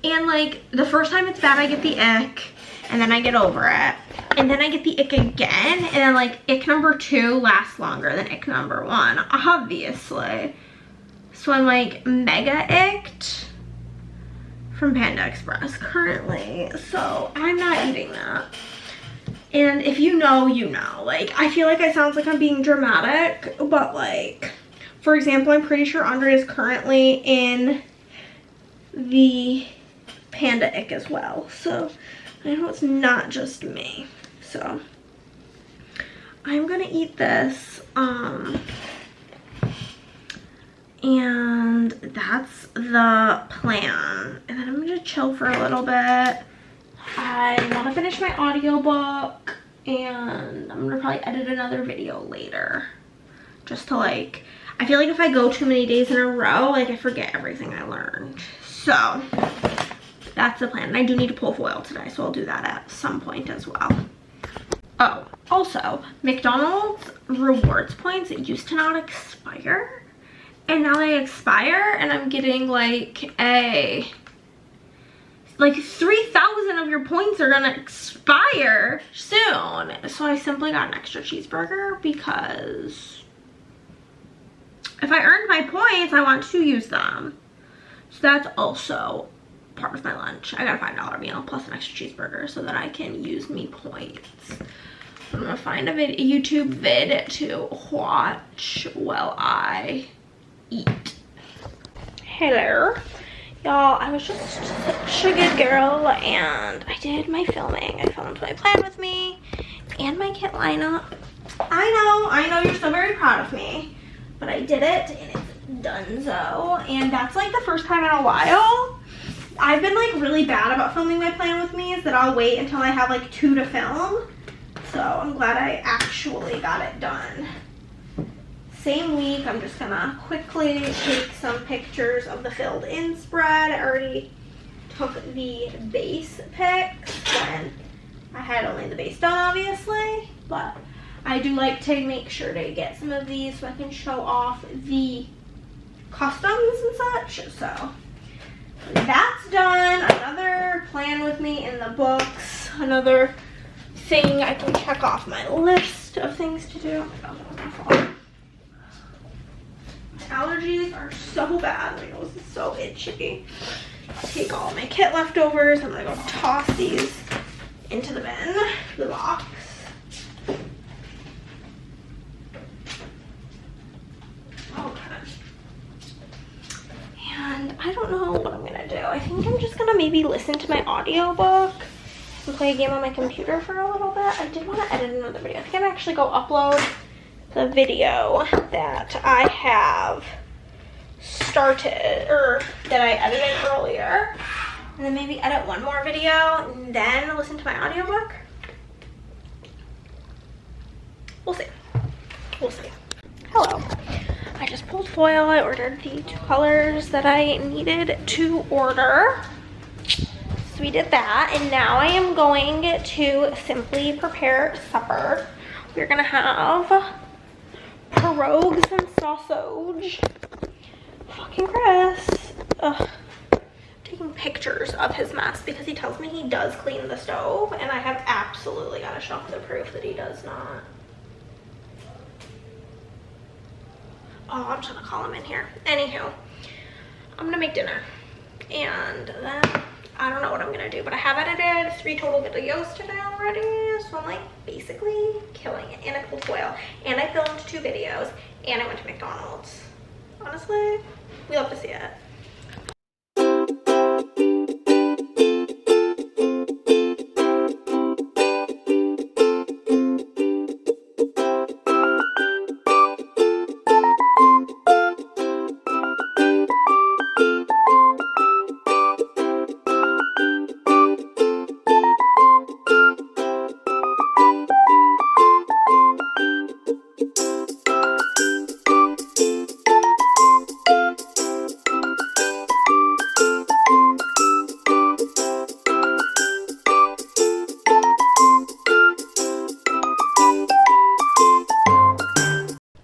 And like the first time it's bad, I get the ick, and then I get over it, and then I get the ick again, and then like ick number 2 lasts longer than ick number 1, obviously. So I'm like mega icked from Panda Express currently, so I'm not eating that. And if you know, you know. Like, I feel like I sound like I'm being dramatic, but like, for example, I'm pretty sure Andre is currently in the Panda ick as well. So I know it's not just me. So I'm gonna eat this. And that's the plan. And then I'm gonna chill for a little bit. I want to finish my audiobook, and I'm gonna probably edit another video later, just to like, I feel like if I go too many days in a row, like I forget everything I learned. So that's the plan. And I do need to pull foil today, so I'll do that at some point as well. Oh, also, McDonald's rewards points, it used to not expire, and now they expire, and I'm getting like 3,000 of your points are gonna expire soon. So I simply got an extra cheeseburger, because if I earned my points, I want to use them. So that's also part of my lunch. I got a $5 meal plus an extra cheeseburger so that I can use me points. I'm gonna find a YouTube vid to watch while I eat. Hello. Y'all, I was just such a good girl, and I did my filming. I filmed my plan with me and my kit lineup. I know you're so very proud of me, but I did it, and it's donezo. And that's like the first time in a while. I've been like really bad about filming my plan with me, is that I'll wait until I have like 2 to film. So I'm glad I actually got it done. Same week, I'm just gonna quickly take some pictures of the filled in spread. I already took the base pics when I had only the base done, obviously, but I do like to make sure to get some of these so I can show off the customs and such. So that's done. Another plan with me in the books, another thing I can check off my list of things to do. Oh my God, allergies are so bad. My nose is so itchy. Take all my kit leftovers. I'm gonna go toss these into the bin, the box. Okay. And I don't know what I'm gonna do. I think I'm just gonna maybe listen to my audiobook and play a game on my computer for a little bit. I did want to edit another video. I think I'm actually go upload the video that I have started, or that I edited earlier, and then maybe edit one more video and then listen to my audiobook. We'll see. We'll see. Hello. I just pulled foil. I ordered the 2 colors that I needed to order. So we did that, and now I am going to simply prepare supper. We're gonna have pierogies and sausage. Fucking Chris. Ugh. Taking pictures of his mess because he tells me he does clean the stove, and I have absolutely got to show him the proof that he does not. Oh, I'm just gonna call him in here. Anywho, I'm gonna make dinner, and then I don't know what I'm gonna do, but I have edited 3 total videos today already, so I'm like basically killing it. And I pulled foil, and I filmed 2 videos, and I went to McDonald's. Honestly, we love to see it.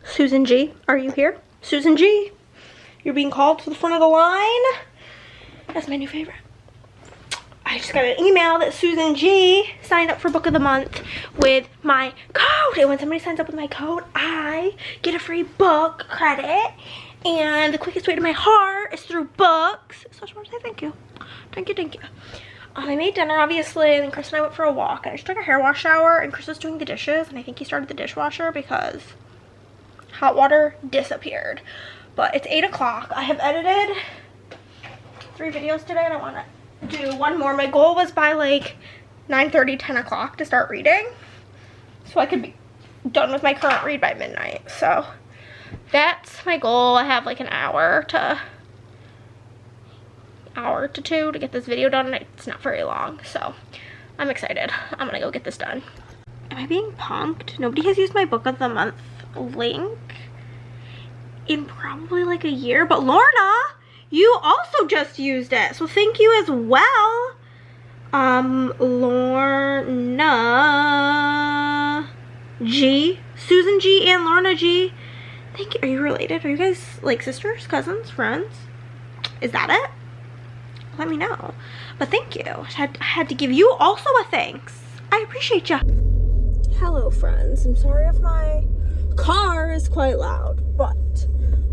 Susan G, are you here? Susan G, you're being called to the front of the line. That's my new favorite. I just got an email that Susan G signed up for book of the month with my code. And when somebody signs up with my code, I get a free book credit. And the quickest way to my heart is through books. So I just want to say thank you. Thank you, thank you. I made dinner, obviously, and then Chris and I went for a walk. I just took a hair wash shower, and Chris was doing the dishes, and I think he started the dishwasher because hot water disappeared. But it's 8 o'clock. I have edited 3 videos today, and I want to do 1 more. My goal was by like 9:30, 10 o'clock to start reading, so I could be done with my current read by midnight. So that's my goal. I have like an hour to 2 to get this video done. It's not very long, so I'm excited. I'm gonna go get this done. Am I being punked? Nobody has used my book of the month link in probably like a year, but Lorna, you also just used it, so thank you as well. Lorna G, Susan G, and Lorna G, thank you. Are you related? Are you guys like sisters, cousins, friends? Is that it? Let me know. But thank you. I had to give you also a thanks. I appreciate you. Hello friends, I'm sorry if my car is quite loud, but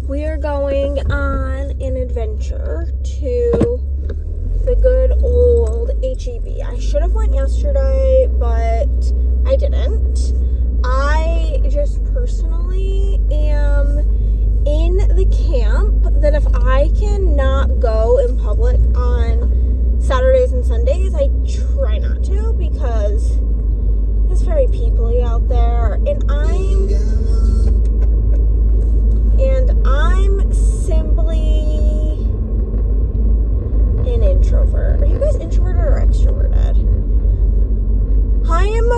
we are going on an adventure to the good old HEB. I should have went yesterday, but I didn't. I just personally am in the camp that if I cannot go in public on Saturdays and Sundays, I try not to, because it's very peoply out there, and I'm simply an introvert. Are you guys introverted or extroverted? I am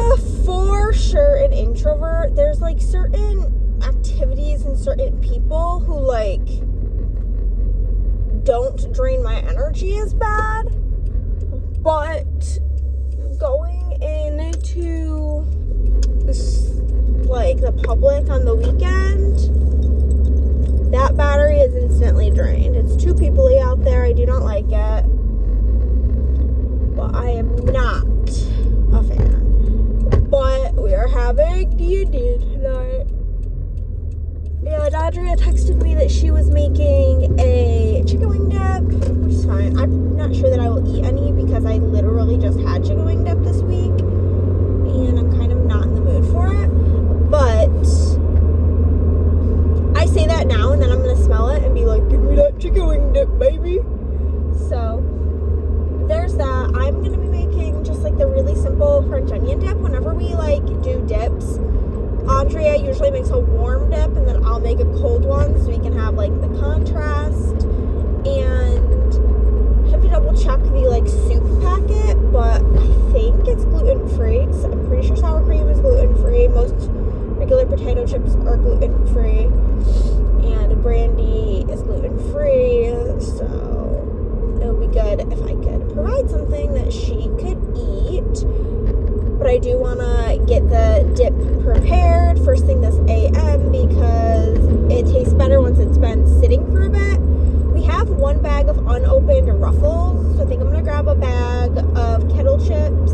for sure an introvert. There's like certain activities and certain people who like don't drain my energy as bad, but going into this, like the public on the weekend, that battery is instantly drained. It's too peoply out there. I do not like it, but I am not a fan. But we are having D&D tonight, and I Adria texted me that she was making a chicken wing dip, which is fine. I'm not sure that I will eat any because I literally just had chicken wing dip this week, and I'm kind of not in the mood for it. But I say that now, and then I'm gonna smell it and be like, "Give me that chicken wing dip, baby." So there's that. I'm gonna be making just like the really simple French onion dip. Whenever we like do dips, Andrea usually makes a warm dip, and then I'll make a cold one so we can have like the contrast. And I have to double check the like soup packet, but I think it's gluten free. So I'm pretty sure sour cream is gluten free. Most regular potato chips are gluten free, and brandy is gluten free. So it would be good if I could provide something that she could eat. But I do want to get the dip prepared first thing this AM because it tastes better once it's been sitting for a bit. We have one bag of unopened Ruffles, so I think I'm going to grab a bag of kettle chips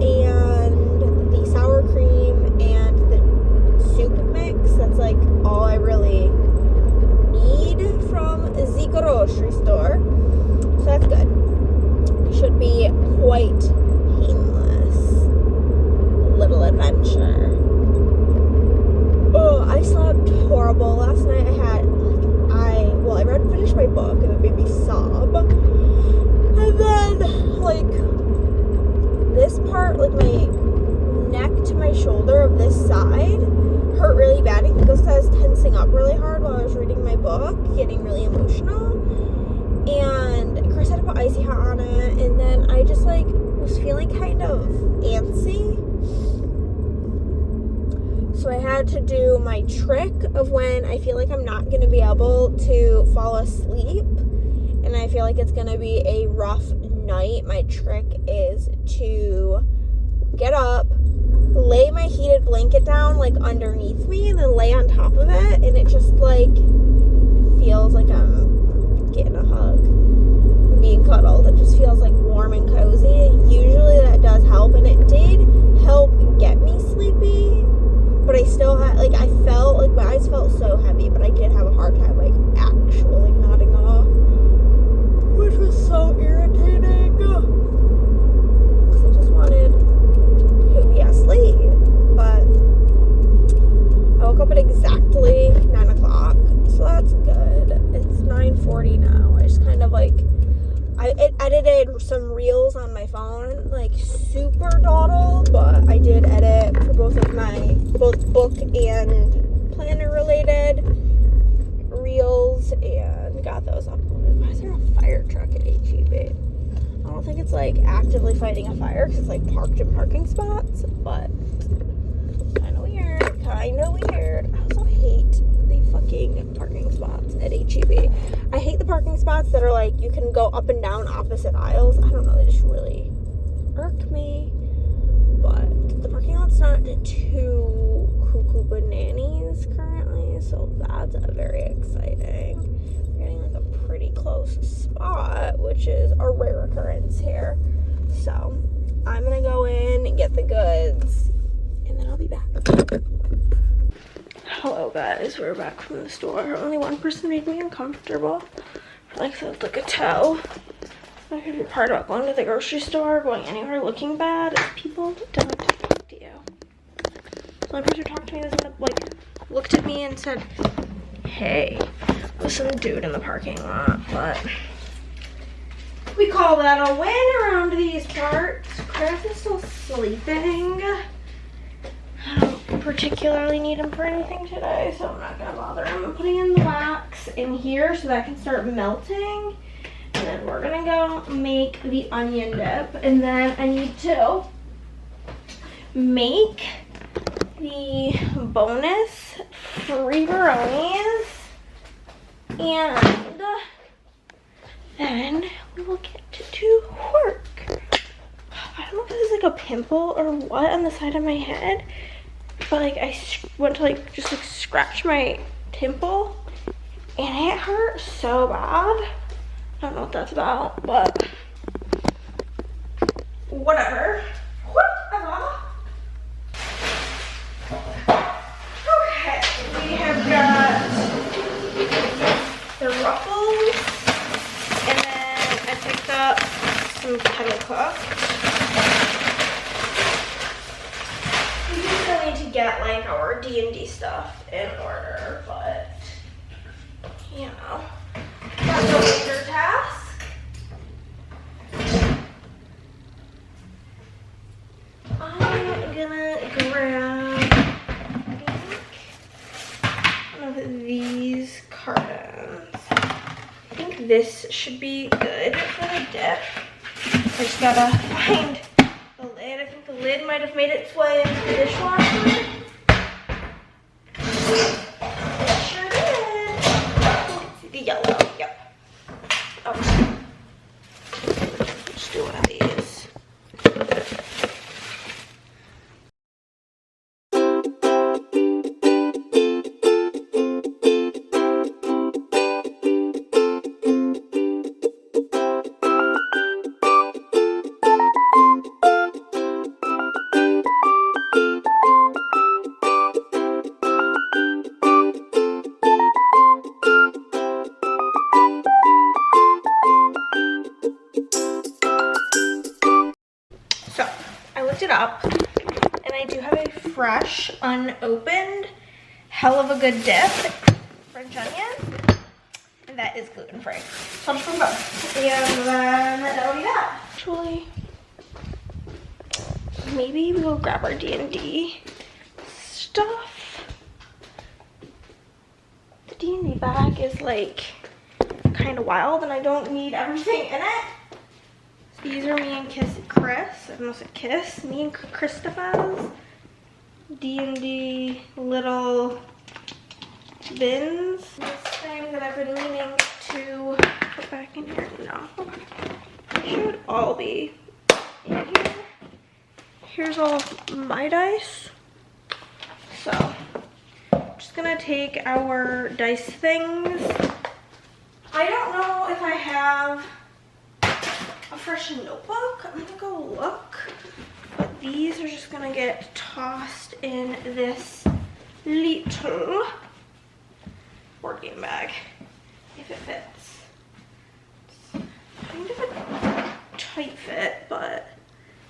and the sour cream and the soup mix. That's like all I really need from the grocery store. So that's good. Should be quite painless little adventure. Oh, I slept horrible last night. I read and finished my book and it made me sob. And then like this part, like my neck to my shoulder of this side hurt really bad. I think because I was tensing up really hard while I was reading my book, getting really emotional. And Chris had to put icy hot on it, and then I just like was feeling kind of antsy. So I had to do my trick of when I feel like I'm not going to be able to fall asleep and I feel like it's going to be a rough night. My trick is to get up, lay my heated blanket down like underneath me, and then lay on top of it, and it just like feels like I'm getting a hug, being cuddled. It just feels like warm and cozy. Usually that does help, and it did help get me sleepy. But I still had, like, I felt, like, my eyes felt so heavy, but I did have a hard time, like, actually nodding off, which was so irritating, because I just wanted to be asleep. But I woke up at exactly 9 o'clock, so that's good. It's 9:40 now. I just kind of, like, I edited some reels on my phone, like super dawdle, but I did edit for both book and planner related reels and got those uploaded. Why is there a fire truck at HEB? I don't think it's like actively fighting a fire because it's like parked in parking spots, but kind of weird. I also hate the fucking parking spots at HEB. I hate the parking spots that are like, you can go up and down opposite aisles. I don't know, they just really irk me. But the parking lot's not too cuckoo bananas currently, so that's very exciting. We're getting like a pretty close spot, which is a rare occurrence here. So I'm gonna go in and get the goods, and then I'll be back. Hello guys, we're back from the store. Only one person made me uncomfortable. Like I could tell. My favorite part about going to the grocery store, going anywhere looking bad, is people don't talk to you. The only person who talked to me was looked at me and said, "Hey," with some dude in the parking lot, but we call that a win around these parts. Chris is still sleeping. I don't particularly need him for anything today, so I'm not gonna bother him. I'm putting in the wax in here so that can start melting, and then we're gonna go make the onion dip, and then I need to make the bonus REFERRALs, and then we will get to work. I don't know if this is like a pimple or what on the side of my head, but like I went to like just like scratch my temple and it hurt so bad. I don't know what that's about, but whatever. Okay, we have got up some kettle cook. We do still need to get like our D&D stuff in order, but you know, that's a later task. I'm gonna grab one of these cartons. I think this should be good for the dip. I just gotta find the lid. I think the lid might have made its way into the dishwasher. It sure did. The yellow, yep. Okay. Let's do one of these. So, I looked it up, and I do have a fresh, unopened, hell of a good dip, French onion, and that is gluten-free. So I'm just gonna go. And then that'll be that. Actually, maybe we'll grab our D&D stuff. The D&D bag is like kind of wild, and I don't need everything in it. These are me and Chris. I almost said Kiss. Me and Christopher's D&D little bins. This thing that I've been meaning to put back in here. No. They should all be in here. Here's all my dice. So, I'm just gonna take our dice things. I don't know if I have a fresh notebook. I'm gonna go look, but these are just gonna get tossed in this little board game bag if it fits. It's kind of a tight fit, but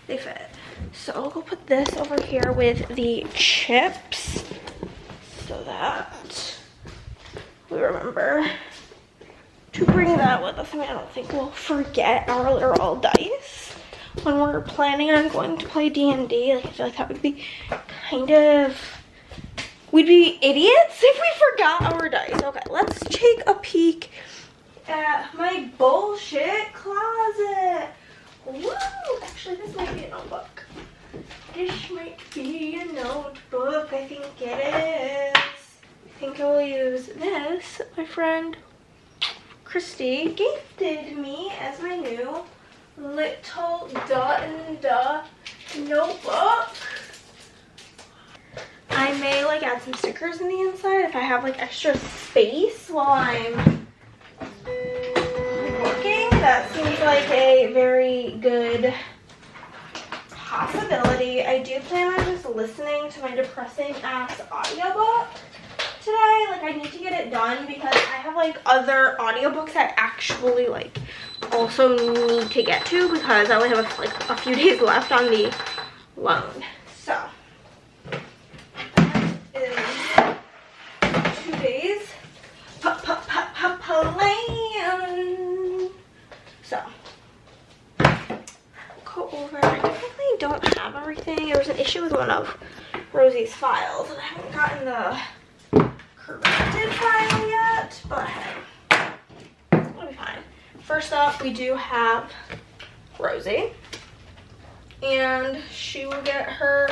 they fit. So I'll go put this over here with the chips so that we remember to bring that with us. I mean, I don't think we'll forget our literal dice when we're planning on going to play D&D. Like, I feel like that would be kind of, we'd be idiots if we forgot our dice. Okay, let's take a peek at my bullshit closet. Woo! Actually, this might be a notebook. This might be a notebook. I think it is. I think I will use this. My friend Christy gifted me as my new little notebook. I may like add some stickers in the inside if I have like extra space while I'm working. That seems like a very good possibility. I do plan on just listening to my depressing ass audiobook today. Like, I need to get it done because I have like other audiobooks I actually like also need to get to because I only have like a few days left on the loan. So that is 2 days plan. So go over. I definitely don't have everything. There was an issue with one of Rosie's files and I haven't gotten the corrected file yet, but hey, it'll be fine. First up, we do have Rosie, and she will get her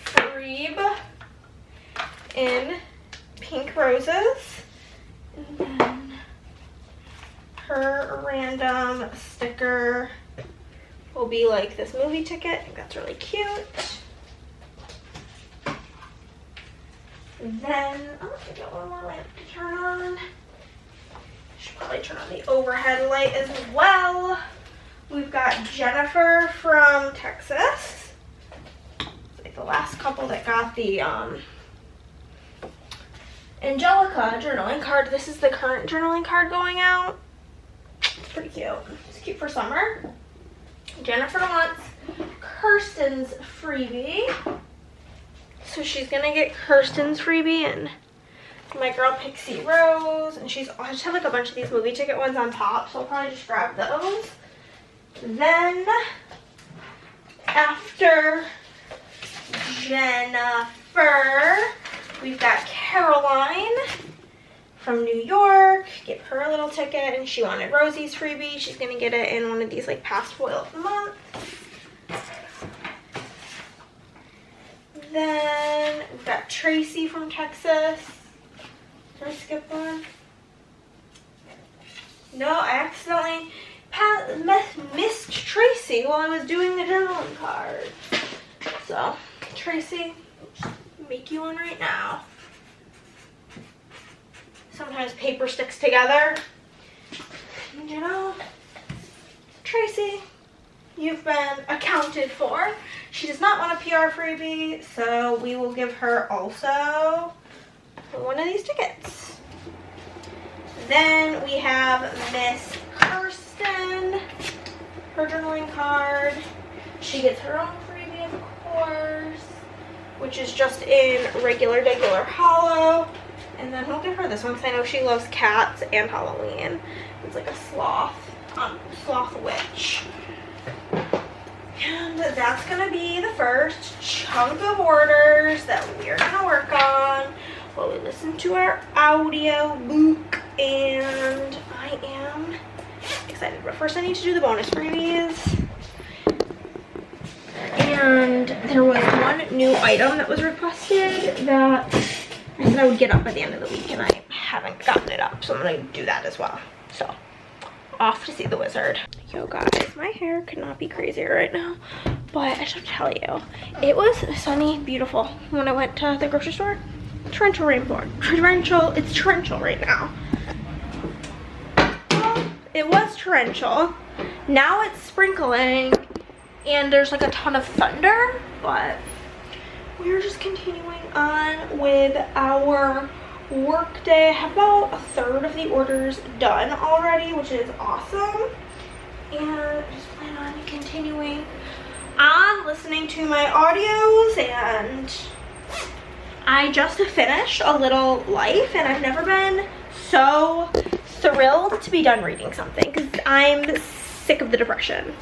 Freeb in pink roses, and then her random sticker will be like this movie ticket. I think that's really cute. And then, oh, I got one more lamp to turn on. Should probably turn on the overhead light as well. We've got Jennifer from Texas. It's like the last couple that got the Angelica journaling card. This is the current journaling card going out. It's pretty pretty cute. It's cute for summer. Jennifer wants Kirsten's freebie. So she's gonna get Kirsten's freebie and my girl Pixie Rose. And I just have like a bunch of these movie ticket ones on top, so I'll probably just grab those. Then after Jennifer, we've got Caroline from New York. Give her a little ticket, and she wanted Rosie's freebie. She's gonna get it in one of these like past foil of the month. Then we've got Tracy from Texas. Did I skip one? No, I accidentally missed Tracy while I was doing the journaling card. So, Tracy, make you one right now. Sometimes paper sticks together. And you know, Tracy, you've been accounted for. She does not want a PR freebie, so we will give her also one of these tickets. Then we have Miss Kirsten, her journaling card. She gets her own freebie, of course, which is just in regular hollow. And then we'll give her this one because I know she loves cats and Halloween. It's like a sloth witch. And that's gonna be the first chunk of orders that we're gonna work on while we listen to our audio book. And I am excited. But first I need to do the bonus freebies. And there was one new item that was requested that I said I would get up by the end of the week, and I haven't gotten it up, so I'm gonna do that as well. So, off to see the wizard. Yo guys, my hair could not be crazier right now, but I should tell you, it was sunny, beautiful when I went to the grocery store. Torrential rainfall. It's torrential right now. Well, it was torrential. Now it's sprinkling, and there's like a ton of thunder, but we're just continuing on with our work day. I have about a third of the orders done already, which is awesome. And I just plan on continuing on listening to my audios. And I just finished A Little Life, and I've never been so thrilled to be done reading something because I'm sick of the depression.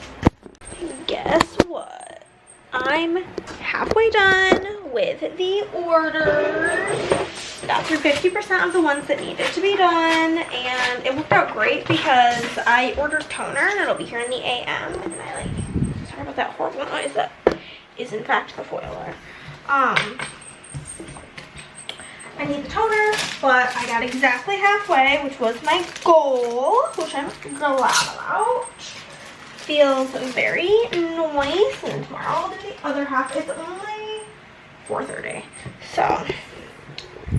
Guess what? I'm halfway done with the orders. Got through 50% of the ones that needed to be done, and it worked out great because I ordered toner and it'll be here in the AM. And sorry about that horrible noise that is in fact the foiler. I need the toner, but I got exactly halfway, which was my goal, which I'm glad about. Feels very nice, and tomorrow I'll do the other half. It's only 4:30, so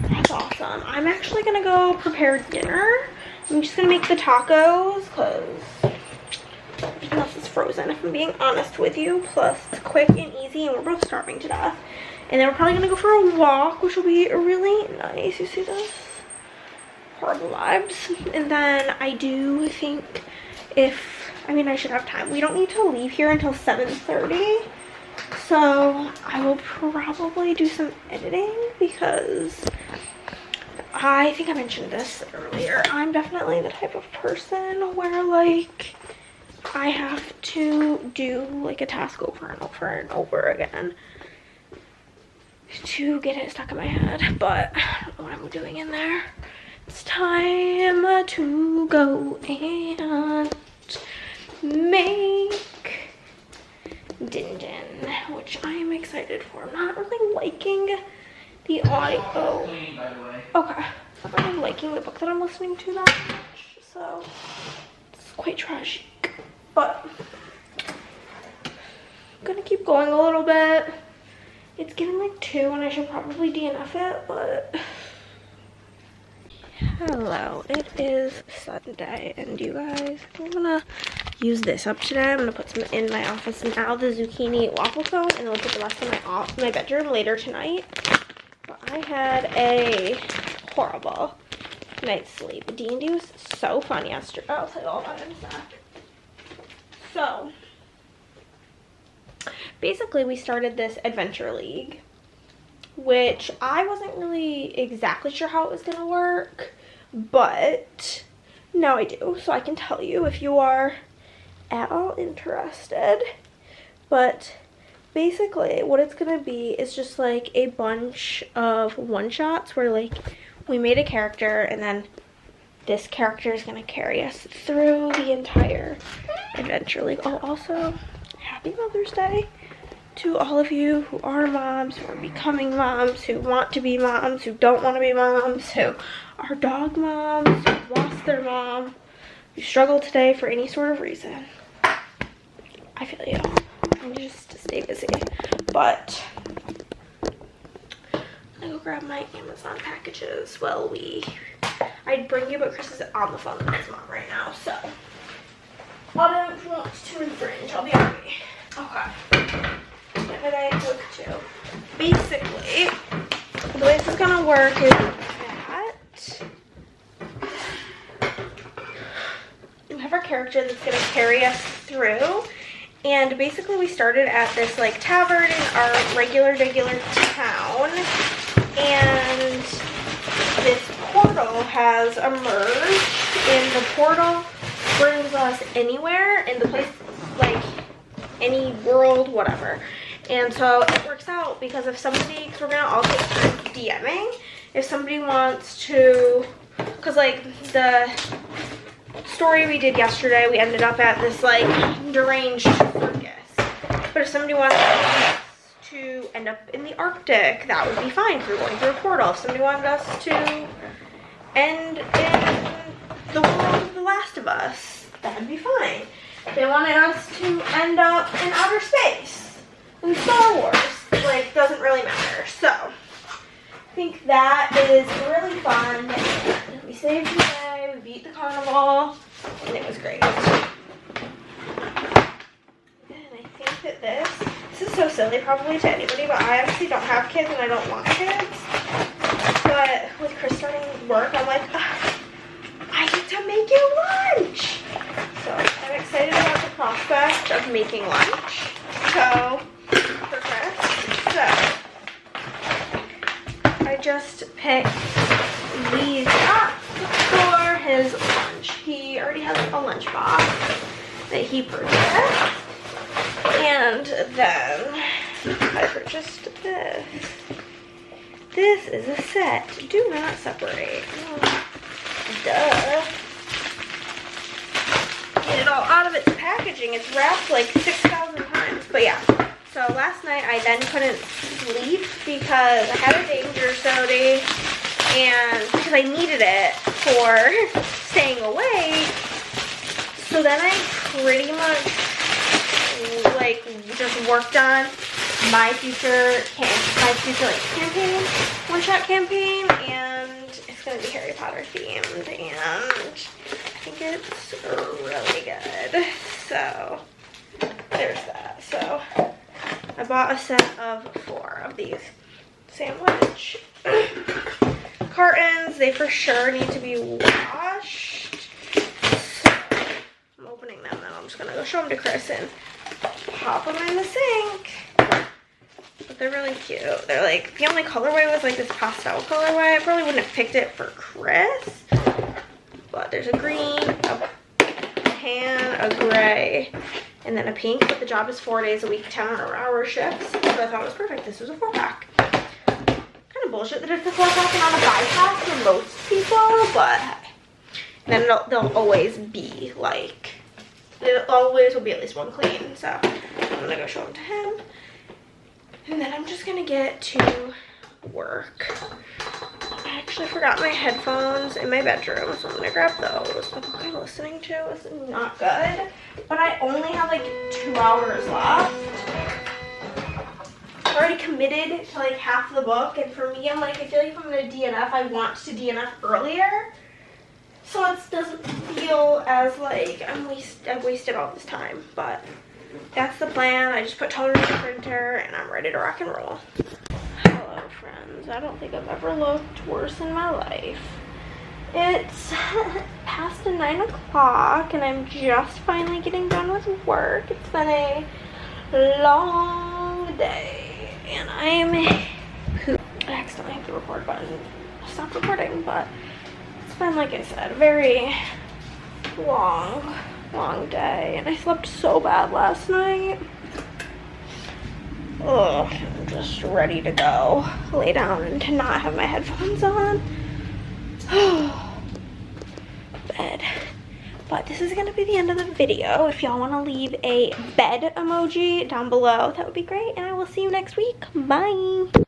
that's awesome. I'm actually gonna go prepare dinner. I'm just gonna make the tacos because everything else is frozen, if I'm being honest with you. Plus it's quick and easy, and we're both starving to death. And then we're probably gonna go for a walk, which will be really nice. You see this? Horrible vibes. And then I do think I should have time. We don't need to leave here until 7:30. So I will probably do some editing because I think I mentioned this earlier. I'm definitely the type of person where like I have to do like a task over and over and over again to get it stuck in my head, but I don't know what I'm doing in there. It's time to go and make Din Din, which I am excited for. I'm not really liking the audio. Okay. I'm not really liking the book that I'm listening to that much, so it's quite tragic. But I'm gonna keep going a little bit. It's getting like 2 and I should probably DNF it, but hello, it is Sunday, and you guys, I'm gonna use this up today. I'm gonna put some in my office now, the zucchini waffle cone, and then we'll put the rest in my bedroom later tonight. But I had a horrible night's sleep. D&D was so fun yesterday. I'll tell you all about it in a sec. So, basically we started this adventure league, which I wasn't really exactly sure how it was going to work, but now I do, so I can tell you if you are at all interested. But basically what it's going to be is just like a bunch of one-shots where like we made a character and then this character is going to carry us through the entire adventure league. Oh, also, happy Mother's Day to all of you who are moms, who are becoming moms, who want to be moms, who don't want to be moms, who are dog moms, who lost their mom, who struggle today for any sort of reason. I feel you. I just to stay busy. But I'm gonna go grab my Amazon packages while I'd bring you, but Chris is on the phone with his mom right now, so I don't want to infringe. I'll be happy. Okay. What did I look to? Basically, the way this is gonna work is that we have our character that's gonna carry us through, and basically we started at this like tavern in our regular town, and this portal has emerged, and the portal brings us anywhere in the place, like any world, whatever. And so it works out because if somebody, because we're gonna all take turns DMing, if somebody wants to, because like the story we did yesterday, we ended up at this like deranged circus. But if somebody wants to end up in the Arctic, that would be fine because we're going through a portal. If somebody wanted us to end in the world of The Last of Us, that'd be fine. They wanted us to end up in outer space, in Star Wars, like, doesn't really matter. So, I think that is really fun. And we saved the day, we beat the carnival, and it was great. And I think that this is so silly probably to anybody, but I actually don't have kids and I don't want kids. But with Chris starting work, I'm like, I get to make you lunch. So I'm excited about the prospect of making lunch. So for Chris, so I just picked these up for his lunch. He already has a lunch box that he purchased. And then I purchased this. This is a set. Do not separate. Oh, duh. Get it all out of its packaging. It's wrapped like 6,000 times. But yeah. So last night I then couldn't sleep because I had a danger soda and because I needed it for staying awake. So then I pretty much like just worked on my future like campaign, one-shot campaign, and it's gonna be Harry Potter themed, and I think it's really good. So there's that. So I bought a set of 4 of these sandwich cartons. They for sure need to be washed. So I'm opening them now. I'm just gonna go show them to Chris and pop them in the sink. But they're really cute. They're like, the only colorway was like this pastel colorway. I probably wouldn't have picked it for Chris. But there's a green, a tan, a gray, and then a pink. But the job is 4 days a week, 10-hour shifts. So I thought it was perfect. This was a 4-pack. Kind of bullshit that it's a 4-pack and not a 5-pack for most people. But then they'll always be like, there always will be at least one clean. So I'm going to go show them to him. And then I'm just going to get to work. I actually forgot my headphones in my bedroom, so I'm going to grab those. The book I'm listening to is not good, but I only have like 2 hours left. I already committed to like half the book, and for me, I'm like, I feel like if I'm going to DNF, I want to DNF earlier. So it doesn't feel as like I've wasted all this time, but that's the plan. I just put toner in the printer and I'm ready to rock and roll. Hello friends. I don't think I've ever looked worse in my life. It's past 9 o'clock and I'm just finally getting done with work. It's been a long day and I accidentally hit the record button. Stop recording, but it's been, like I said, a very long day and I slept so bad last night. Ugh, I'm just ready to go lay down and to not have my headphones on. Bed. But this is gonna be the end of the video. If y'all want to leave a bed emoji down below, that would be great, and I will see you next week. Bye.